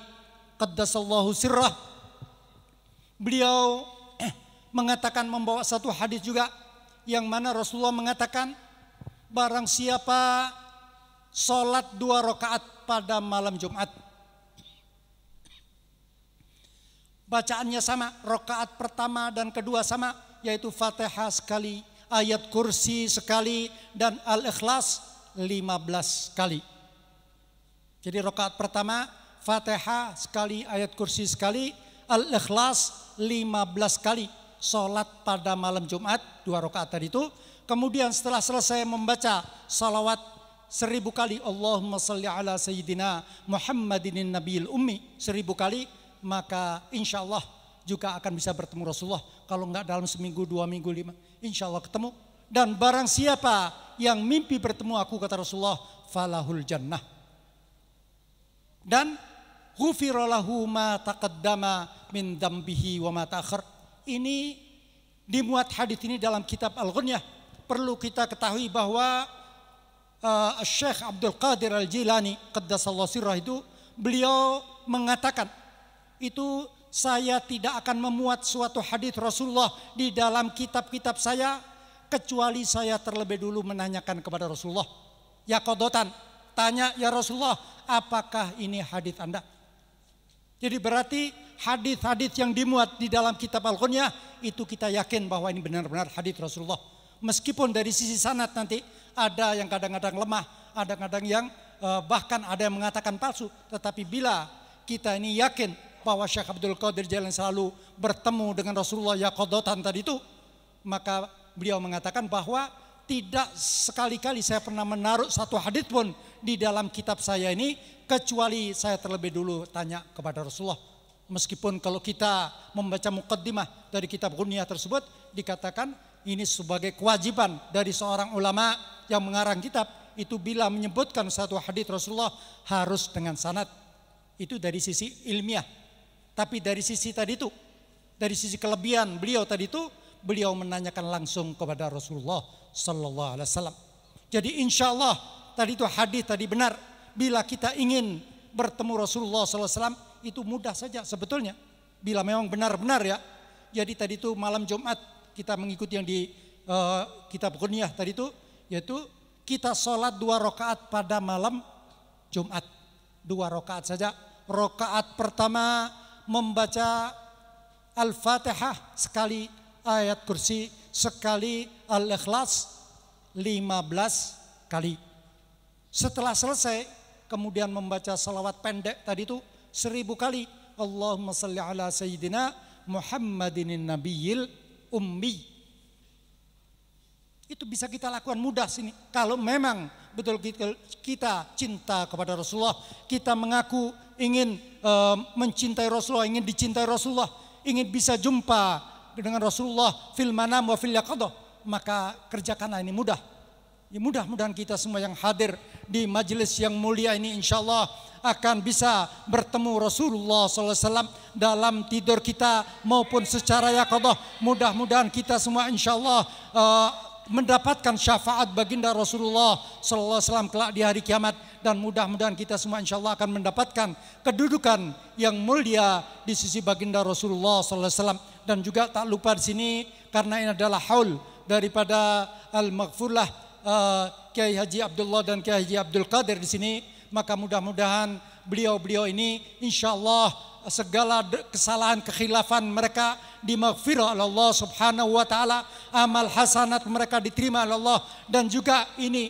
qaddasallahu sirrah, beliau mengatakan, membawa satu hadis juga yang mana Rasulullah mengatakan, barang siapa sholat 2 rakaat pada malam Jumat, bacaannya sama, rakaat pertama dan kedua sama, yaitu Fatihah sekali, ayat kursi sekali, dan Al-Ikhlas 15 kali. Jadi rakaat pertama Fatihah sekali, ayat kursi sekali, Al-Ikhlas 15 kali. Salat pada malam Jumat 2 rakaat tadi itu. Kemudian setelah selesai membaca salawat 1000 kali Allahumma salli ala sayyidina Muhammadin nabiyil ummi 1000 kali, maka insya Allah juga akan bisa bertemu Rasulullah. Kalau enggak dalam seminggu, 2 minggu, 5, insya Allah ketemu. Dan barang siapa yang mimpi bertemu aku, kata Rasulullah, falahul jannah. Dan ghufira lahu ma taqaddama min dambihi wa ma ta'akhir. Ini dimuat hadis ini dalam kitab Al-Ghunyah. Perlu kita ketahui bahwa Syekh Abdul Qadir Al-Jilani qaddasallahu sirrah itu, beliau mengatakan itu, saya tidak akan memuat suatu hadis Rasulullah di dalam kitab-kitab saya kecuali saya terlebih dulu menanyakan kepada Rasulullah. Ya qadotan, tanya ya Rasulullah, apakah ini hadis Anda? Jadi berarti hadis-hadis yang dimuat di dalam kitab Al-Ghunyah itu kita yakin bahwa ini benar-benar hadis Rasulullah. Meskipun dari sisi sanad nanti ada yang kadang-kadang lemah, ada kadang yang bahkan ada yang mengatakan palsu. Tetapi bila kita ini yakin bahwa Syekh Abdul Qadir Jailani selalu bertemu dengan Rasulullah ya qadotan tadi itu, maka beliau mengatakan bahwa tidak sekali-kali saya pernah menaruh satu hadis pun di dalam kitab saya ini kecuali saya terlebih dulu tanya kepada Rasulullah. Meskipun kalau kita membaca muqaddimah dari kitab Ghunyah tersebut dikatakan ini sebagai kewajiban dari seorang ulama yang mengarang kitab, itu bila menyebutkan satu hadis Rasulullah harus dengan sanad. Itu dari sisi ilmiah. Tapi dari sisi tadi itu, dari sisi kelebihan beliau tadi itu, beliau menanyakan langsung kepada Rasulullah sallallahu alaihi wasallam. Jadi insya Allah tadi itu hadis tadi benar. Bila kita ingin bertemu Rasulullah sallallahu alaihi wasallam itu mudah saja sebetulnya. Bila memang benar-benar ya. Jadi tadi itu malam Jumat kita mengikuti yang di kitab Ghunyah tadi itu, yaitu kita sholat 2 rakaat pada malam Jumat. 2 rakaat saja. Rakaat pertama membaca Al-Fatihah sekali, ayat kursi sekali, Al-Ikhlas 15 kali. Setelah selesai kemudian membaca salawat pendek tadi itu 1000 kali. Allahumma salli ala sayyidina Muhammadin nabiyil ummi. Itu bisa kita lakukan mudah sini. Kalau memang betul kita cinta kepada Rasulullah, kita mengaku ingin mencintai Rasulullah, ingin dicintai Rasulullah, ingin bisa jumpa dengan Rasulullah fil manam wa fil yaqadah, maka kerjakanlah ini mudah. Ya, mudah-mudahan kita semua yang hadir di majelis yang mulia ini insyaallah akan bisa bertemu Rasulullah SAW dalam tidur kita maupun secara yaqadah. Mudah-mudahan kita semua insyaallah mendapatkan syafaat baginda Rasulullah SAW kelak di hari kiamat, dan mudah-mudahan kita semua insyaallah akan mendapatkan kedudukan yang mulia di sisi baginda Rasulullah SAW. Dan juga tak lupa di sini karena ini adalah haul daripada al-maghfurlah Kiai Haji Abdullah dan Kiai Haji Abdul Qadir di sini, maka mudah-mudahan beliau-beliau ini insyaallah segala kesalahan kekhilafan mereka dimaghfirah oleh Allah Subhanahu wa taala, amal hasanat mereka diterima oleh Allah, dan juga ini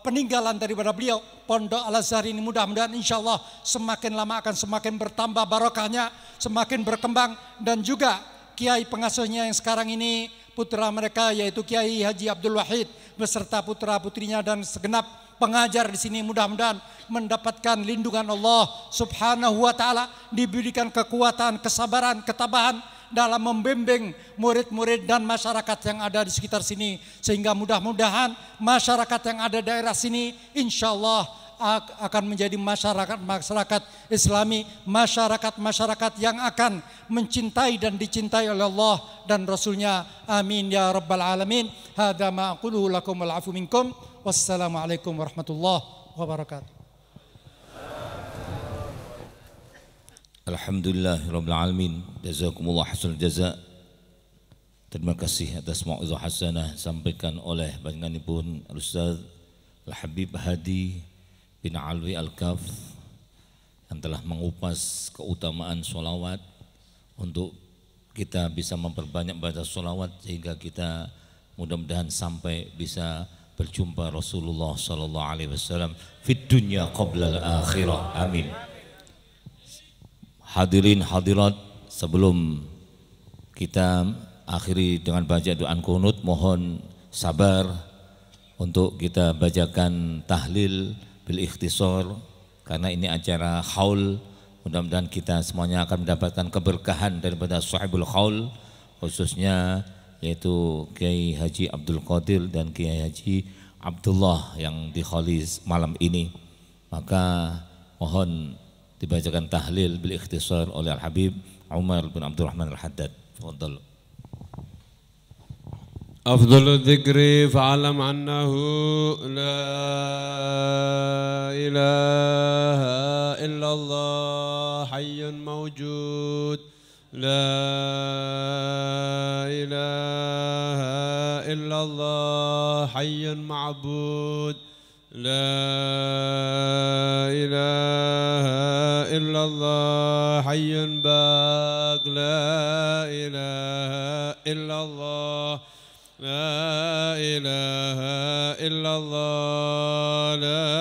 peninggalan daripada beliau Pondok Al-Azhar ini mudah-mudahan insyaallah semakin lama akan semakin bertambah barokahnya, semakin berkembang, dan juga kiai pengasuhnya yang sekarang ini putra mereka yaitu Kiai Haji Abdul Wahid beserta putra-putrinya dan segenap pengajar di sini mudah-mudahan mendapatkan lindungan Allah Subhanahu wa taala, diberikan kekuatan, kesabaran, ketabahan dalam membimbing murid-murid dan masyarakat yang ada di sekitar sini, sehingga mudah-mudahan masyarakat yang ada di daerah sini insyaallah akan menjadi masyarakat Islami, masyarakat yang akan mencintai dan dicintai oleh Allah dan Rasulnya. Amin ya rabbal alamin. Hadza ma aquluhu lakum wal afu minkum. Wassalamualaikum warahmatullahi wabarakatuh. Alhamdulillahirabbil alamin. Jazakumullah hasanal jaza. Terima kasih atas mau'izah hasanah sampaikan oleh panjenenganipun Al-Ustaz Al-Habib Hadi bin Alwi Al-Kaf yang telah mengupas keutamaan sholawat untuk kita bisa memperbanyak baca sholawat sehingga kita mudah-mudahan sampai bisa berjumpa Rasulullah sallallahu alaihi wasallam fid dunya qabla al-akhirah. Amin. Hadirin hadirat, sebelum kita akhiri dengan baca doa kunut, mohon sabar untuk kita bacakan tahlil bil ikhtisar, karena ini acara haul. Mudah-mudahan kita semuanya akan mendapatkan keberkahan daripada sahibul haul, khususnya yaitu Kiai Haji Abdul Qadir dan Kiai Haji Abdullah yang dikhalis malam ini. Maka mohon dibacakan tahlil bil ikhtisar oleh Al-Habib Umar bin Abdurrahman Al-Haddad. Fadhal. أفضل الذكر فاعلم أنه لا إله إلا الله حي موجود لا إله إلا الله حي معبود لا إله إلا الله حي باق لا إله إلا الله لا إله إلا الله لا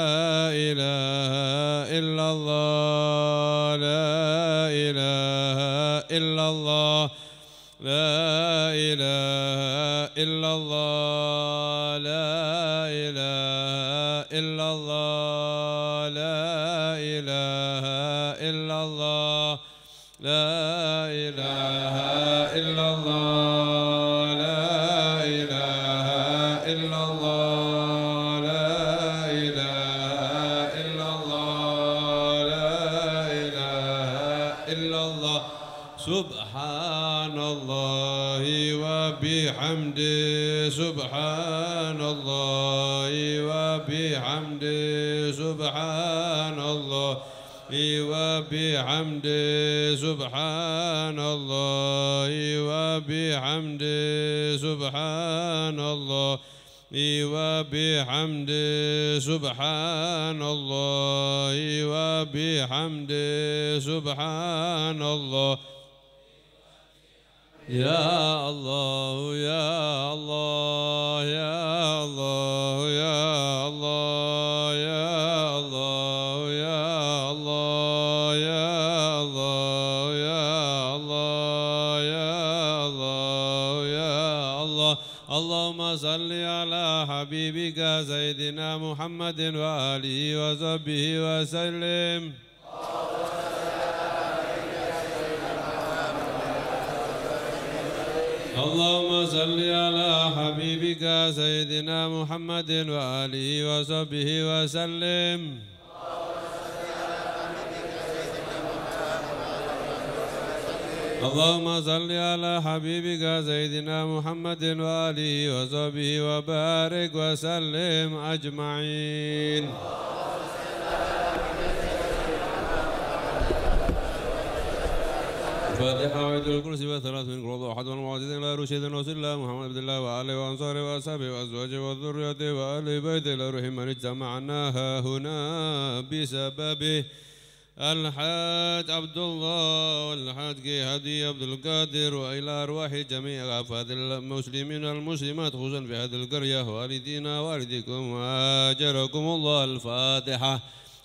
إله إلا الله لا إله إلا الله لا إله إلا الله لا إله إلا الله لا إله إلا الله لا إله إلا الله سبحان الله وبحمده سبحان الله وبحمده سبحان الله وبحمده سبحان الله وبحمده سبحان الله وبحمده سبحان الله وبحمده سبحان الله يا الله يا الله يا الله يا الله يا الله يا الله يا الله يا الله يا الله يا الله اللهم صل على حبيبك سيدنا محمد وآله وصحبه وسلم اللهم صل على حبيبك سيدنا محمد وآله وصحبه وسلم اللهم صل على حبيبك سيدنا محمد وآله وصحبه وبارك وسلم أجمعين فاتحة وعيد الكرسي وثلاث من قرض أحد والمعجزين لا رشيد وصل الله محمد عبد الله وآله وأنصاره وأصحابه وأزواجه وذريته وآل بيته لا رحم من اجتمعنا هنا بسببه الحاج عبد الله والحاج هدي عبد القادر وإلى أرواح جميع أفراد المسلمين والمسلمات خصوصا في هذه القرية والدينا والديكم وأجركم الله. الفاتحة.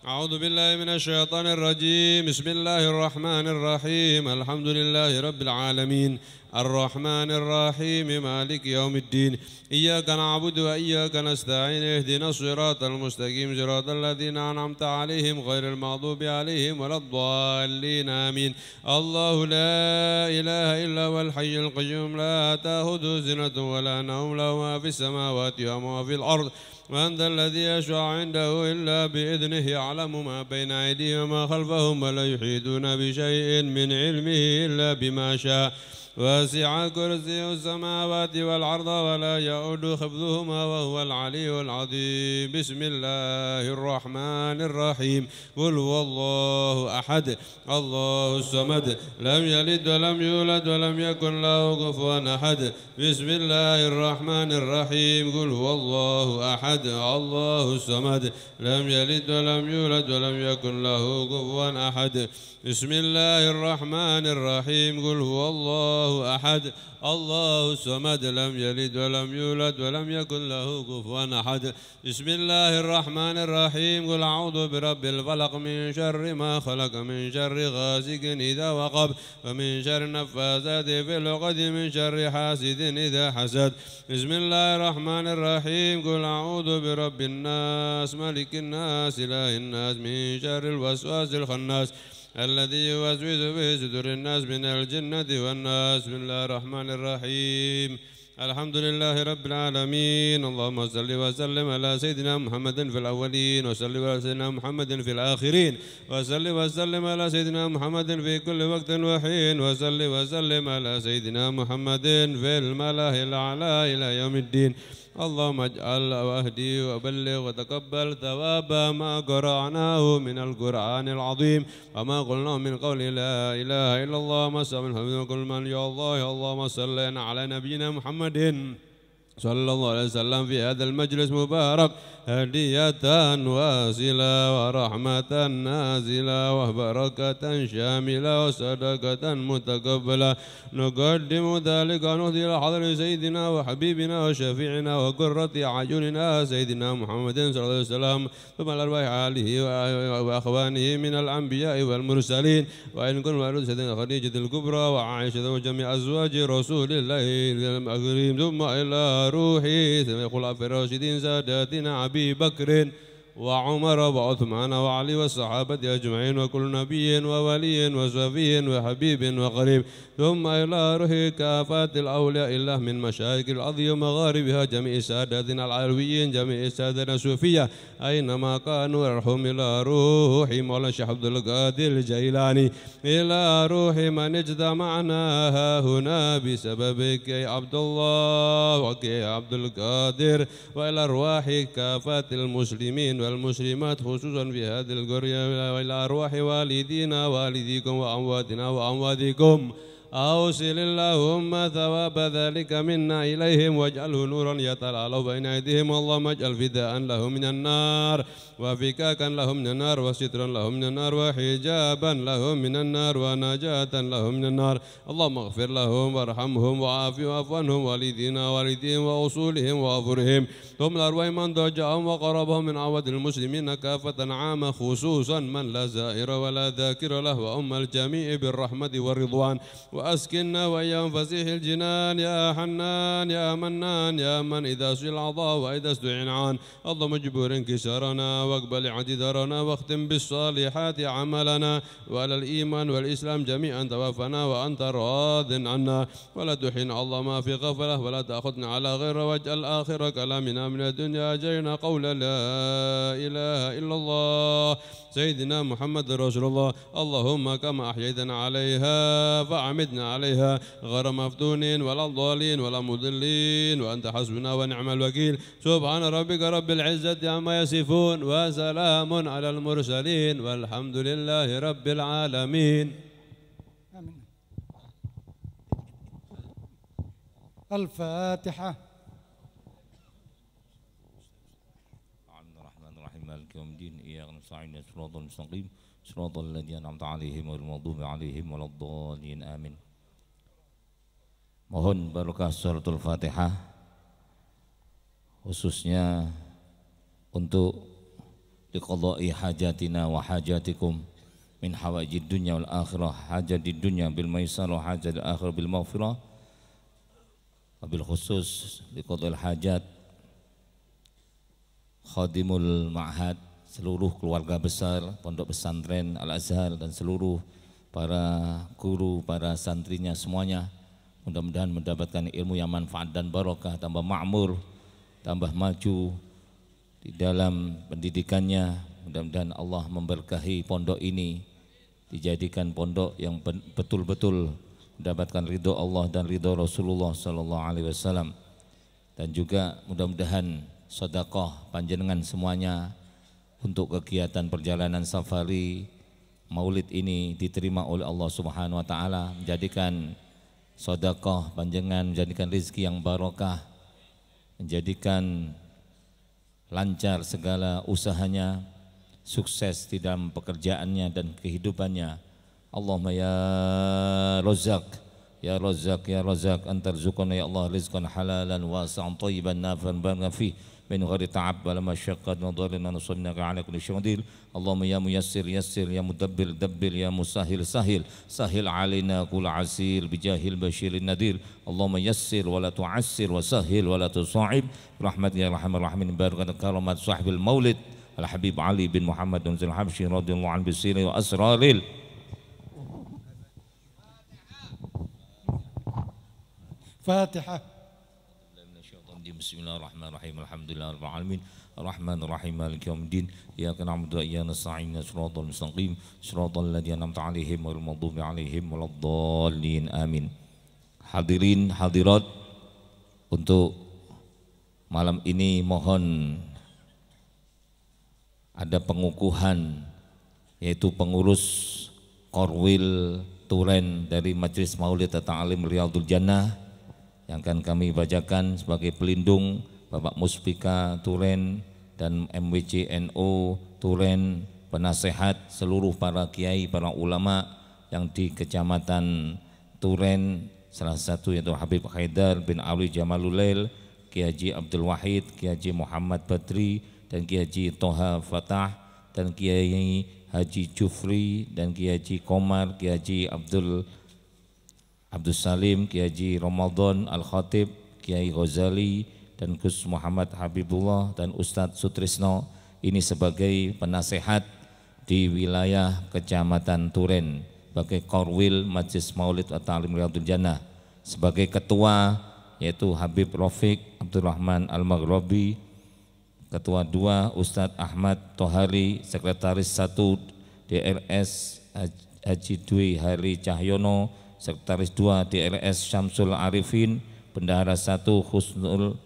أعوذ بالله من الشيطان الرجيم. بسم الله الرحمن الرحيم. الحمد لله رب العالمين الرحمن الرحيم مالك يوم الدين. إياك نعبد وإياك نستعين. اهدنا الصراط المستقيم صراط الذين أنعمت عليهم غير المغضوب عليهم ولا الضالين آمين. الله لا إله إلا هو الحي القيوم لا تأخذه سنة ولا نوم له ما في السماوات وما في الأرض من ذا الذي يشفع عنده إلا بإذنه يعلم ما بين أيديهم وما خلفهم ولا يحيطون بشيء من علمه إلا بما شاء وسع كرسيه السماوات والأرض ولا يؤود حفظهما وهو العلي العظيم. بسم الله الرحمن الرحيم. قل هو الله أحد الله الصمد لم يلد ولم يولد ولم يكن له كفوا أحد. بسم الله الرحمن الرحيم. قل هو الله أحد الله الصمد لم يلد ولم يولد ولم يكن له كفوا أحد. بسم الله الرحمن الرحيم. قل هو الله الله أحد الله الصمد لم يلد ولم يولد ولم يكن له كفوا أحد بسم الله الرحمن الرحيم قل أعوذ برب الفلق من شر ما خلق من شر غاسق إذا وقب ومن شر النفاثات في العقد من شر حاسد إذا حسد بسم الله الرحمن الرحيم قل أعوذ برب الناس ملك الناس إله الناس من شر الوسواس الخناس الذي يوسوس في صدور الناس من الجنة والناس بسم الله الرحمن الرحيم الحمد لله رب العالمين اللهم صل وسلم على سيدنا محمد في الأولين وصل على سيدنا محمد في الآخرين وصل وسلم على سيدنا محمد في كل وقت وحين وصل وسلم على سيدنا محمد في الملأ الأعلى إلى يوم الدين اللهم اجعل واهدي وبلغ وتقبل ثواب ما قرأناه من القرآن العظيم وما قلنا من قول لا إله إلا الله ما سمعنا كل من يا الله يا اللهم صل على نبينا محمد صلى الله عليه وسلم في هذا المجلس مبارك هدية واصلة ورحمة نازلة وبركة شاملة وصدقة متقبلة نقدم ذلك ونهدي إلى حضرة سيدنا وحبيبنا وشفيعنا وقرة أعيننا سيدنا محمد صلى الله عليه وسلم ثم الأرواح آله وأخوانه من الأنبياء والمرسلين وإن كن والد سيدنا خديجة الكبرى وعائشة وجميع أزواج رسول الله الكريم ثم إلى روحي خلفاء الراشدين ساداتنا أبي بكر وعمر وعثمان وعلي والصحابة أجمعين وكل نبي وولي وصفي وحبيب وقريب ثم إلى روح كافة الأولياء الله من مشايخ الأرض ومغاربها جميع ساداتنا العلويين جميع سادتنا الصوفية أينما كانوا يرحم إلى روح مولانا الشيخ عبد القادر الجيلاني إلى روح من اجتمعنا هنا بسببك يا عبد الله وكي عبد القادر وإلى أرواح كافة المسلمين والمسلمات خصوصا في هذه القرية وإلى أرواح والدينا والديكم وأمواتنا وأمواتكم أوصل اللهم ثواب ذلك منا إليهم واجعله نورا يتلألأ بين أيديهم اللهم اجعل فداء له من النار وفكاكا لهم من النار وسترا لهم من النار وحجابا لهم من النار ونجاة لهم من النار اللهم اغفر لهم وارحمهم وعافهم واعف عنهم والدينا والديهم وأصولهم وأفرهم ثم الأرواح من ضجعهم وقربهم من عواد المسلمين كافة عامة خصوصا من لا زائر ولا ذاكر له وأم الجميع بالرحمة والرضوان وأسكننا وإياهم فسيح الجنان يا حنان يا منان يا من إذا سئل العطاء وإذا استعين عن اللهم اجبر انكسارنا واقبل اعتذارنا واختم بالصالحات عملنا وعلى الإيمان والإسلام جميعا توفنا وأنت راض عنا ولا تحن الله ما في غفلة ولا تأخذنا على غير واجعل آخر كلامنا من الدنيا أجرنا قول لا إله إلا الله سيدنا محمد رسول الله اللهم كما أحييتنا عليها فأعمدنا عليها غير مفتونين ولا ضالين ولا مضلين وأنت حسبنا ونعم الوكيل سبحان ربك رب العزة عما يصفون وسلام على المرسلين والحمد لله رب العالمين آمين. الفاتحة. الرحمن الرحيم مالك يوم الدين إياك نستعين صراط المستقيم صراط الذين أنعمت عليهم غير المغضوب عليهم ولا الضالين آمين. Mohon barokah suratul Fatihah khususnya untuk diqadai hajatina wa hajatikum min hawaijid dunya wal akhirah hajat di dunya bil maisar wa hajat di akhirah bil maghfirah wabil khusus diqadai hajat khadimul ma'had seluruh keluarga besar pondok pesantren Al-Azhar dan seluruh para guru, para santrinya semuanya mudah-mudahan mendapatkan ilmu yang manfaat dan barokah, tambah makmur, tambah maju di dalam pendidikannya. Mudah-mudahan Allah memberkahi pondok ini, dijadikan pondok yang betul-betul mendapatkan ridho Allah dan ridho Rasulullah Sallallahu Alaihi Wasallam. Dan juga mudah-mudahan sedekah panjenengan semuanya untuk kegiatan perjalanan safari Maulid ini diterima oleh Allah Subhanahu Wa Taala, menjadikan sedekah panjenengan, menjadikan rezeki yang barokah, menjadikan lancar segala usahanya, sukses di dalam pekerjaannya dan kehidupannya. Allahumma ya Razzaq, Ya Razzaq ya Razzaq antarzuqna ya Allah rizqan halalan wasi'an thayyiban nafi'an barakan fih min ghairi ta'ab wala masyaqqat wa dharrin nusallinaka ala kulli syai'in qadir. Allahumma ya muyassir yassir ya mudabbir dabbir ya musahhil sahil sahil alaina kull asir bijahil basyirin nadir. Allahumma yassir wa la tu'assir wa sahhil wa la tusa'ib rahmatika ya arhamar rahimin barakat karamat sahibil maulid al habib Ali bin Muhammad bin Zul Habsyi radhiyallahu anhu bisiri wa asraril. Fatihah. Bismillahirrahmanirrahim. Alhamdulillahirabbil alamin. Arrahmanir rahim. Maliki yaumiddin. Iyyaka na'budu wa iyyaka nasta'in. Shiratal mustaqim. Shiratal ladzina an'amta 'alaihim ghairil maghdubi 'alaihim waladdallin. Amin. Hadirin hadirat, untuk malam ini mohon ada pengukuhan, yaitu pengurus Korwil Turen dari Majelis Maulid Ta'alim Riyadul Jannah yang akan kami bacakan sebagai pelindung Bapak Muspika Turen dan MWC NU Turen, penasehat seluruh para kiai, para ulama yang di Kecamatan Turen, salah satu yaitu Habib Haidar bin Ali Jamalulail, Kiai Haji Abdul Wahid, Kiai Haji Muhammad Badri, dan Kiai Haji Toha Fatah, dan Kiai Haji Jufri, dan Kiai Haji Komar, Kiai Haji Abdul Salim, Kiai Haji Ramadan Al-Khatib, Kiai Ghazali, dan Gus Muhammad Habibullah, dan Ustadz Sutrisno. Ini sebagai penasehat di wilayah Kecamatan Turen, sebagai Korwil Majelis Maulid wa Ta'lim Riyadul Jannah. Sebagai ketua yaitu Habib Rafiq Abdurrahman Al-Maghrabi, ketua 2 Ustadz Ahmad Tohari, sekretaris 1 DRS Haji Dwi Hari Cahyono, sekretaris 2 DRS Syamsul Arifin, bendahara 1 Husnul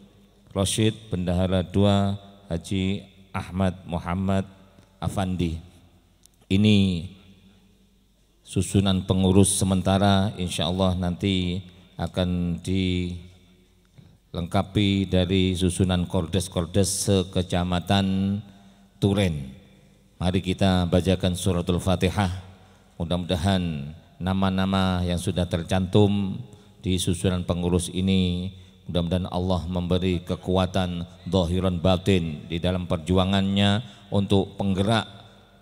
Rashid, bendahara 2 Haji Ahmad Muhammad Afandi. Ini susunan pengurus sementara, insya Allah nanti akan dilengkapi dari susunan kordes-kordes sekecamatan Turen. Mari kita bacakan suratul Fatihah. Mudah-mudahan nama-nama yang sudah tercantum di susunan pengurus ini, mudah-mudahan Allah memberi kekuatan zahiran batin di dalam perjuangannya untuk penggerak,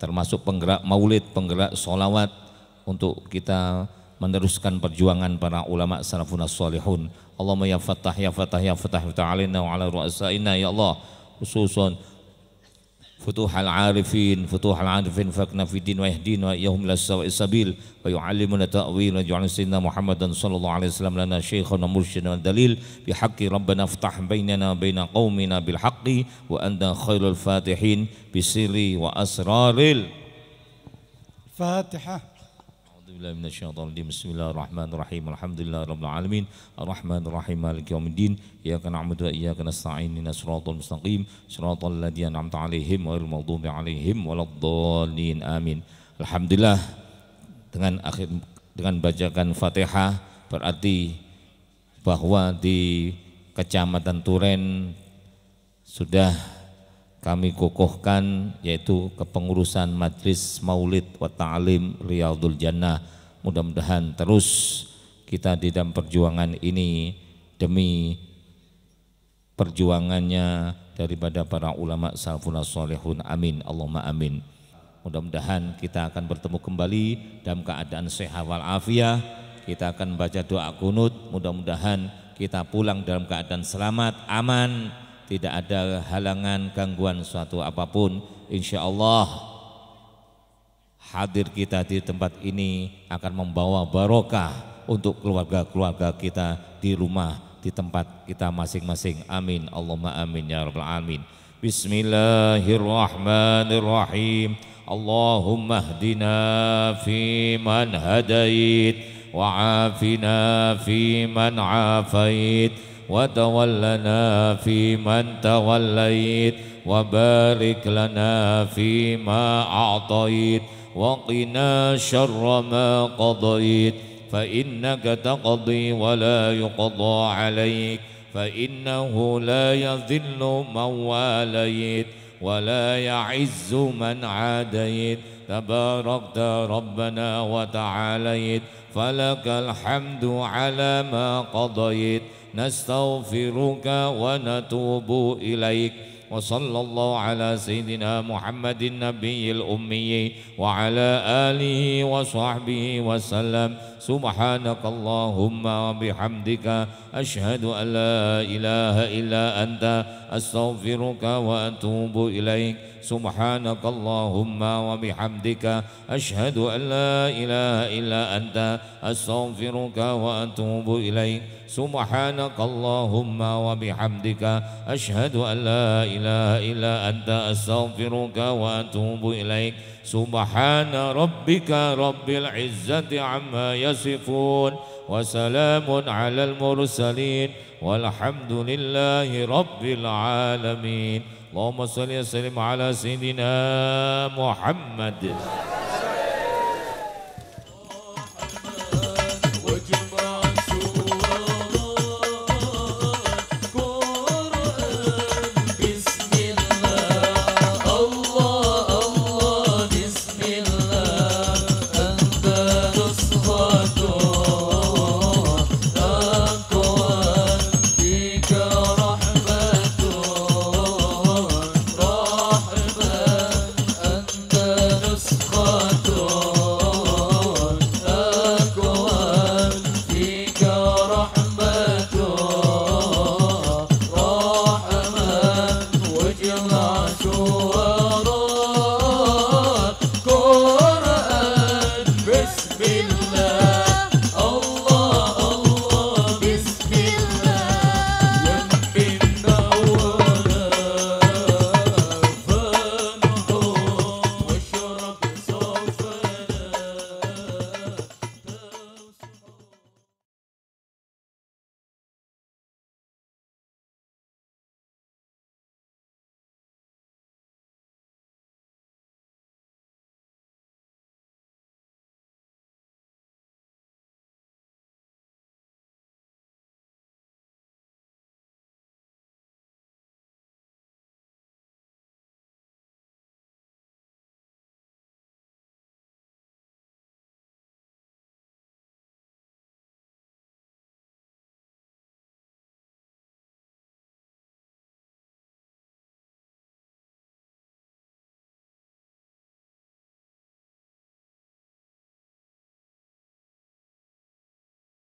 termasuk penggerak maulid, penggerak sholawat, untuk kita meneruskan perjuangan para ulama salafun as-salihun. Allahumma ya Fattah ya Fattah ya Fattah ta'alina wa ala ru'asaina ya Allah, khususan Futuhal Arifin fakna fi din wa yahdin wa iyyahum ila sawa'is sabil wa yu'allimuna ta'wil wa ja'alna sayyidina Muhammadan sallallahu alaihi wasallam lana syaikhan wa mursyidan wa dalil bi haqqi rabbana iftah bainana baina qaumina bil haqqi wa anta khairul fatihin bi sirri wa asraril Fatihah. Bismillahirrahmanirrahim. Alhamdulillahirabbil alamin. Arrahmanir rahim. Maliki yaumiddin. Iyyaka na'budu wa iyyaka nasta'in. Ihdinas siratal mustaqim. Siratal ladzina an'amta 'alaihim ghairil maghdubi 'alaihim waladdallin. Amin. Alhamdulillah, dengan bacakan Fatihah berarti bahwa di Kecamatan Turen sudah kami kukuhkan, yaitu kepengurusan Majelis Maulid wa Ta'lim Riyadul Jannah. Mudah-mudahan terus kita di dalam perjuangan ini demi perjuangannya daripada para ulama salafun sholihun. Amin, Allahumma amin. Mudah-mudahan kita akan bertemu kembali dalam keadaan sehat wal afiah. Kita akan baca doa kunut, mudah-mudahan kita pulang dalam keadaan selamat, aman, tidak ada halangan, gangguan suatu apapun. Insya Allah hadir kita di tempat ini akan membawa barokah untuk keluarga-keluarga kita di rumah, di tempat kita masing-masing. Amin, Allahumma amin ya rabbal alamin. Bismillahirrahmanirrahim. Allahumma hdina fi man hadait wa afina fi man afait وتولنا فيمن توليت وبارك لنا فيما أعطيت وقنا شر ما قضيت فإنك تقضي ولا يقضى عليك فإنه لا يذل من واليت ولا يعز من عاديت تباركت ربنا وتعاليت فلك الحمد على ما قضيت نستغفرك ونتوب إليك وصلى الله على سيدنا محمد النبي الأمي وعلى آله وصحبه وسلم سبحانك اللهم وبحمدك أشهد أن لا إله إلا أنت أستغفرك وأتوب إليك سبحانك اللهم وبحمدك أشهد أن لا إله إلا أنت أستغفرك وأتوب إليك سبحانك اللهم وبحمدك أشهد أن لا إله إلا أنت أستغفرك وأتوب إليك سبحان ربك رب العزة عما يصفون وسلام على المرسلين والحمد لله رب العالمين اللهم صل وسلم على سيدنا محمد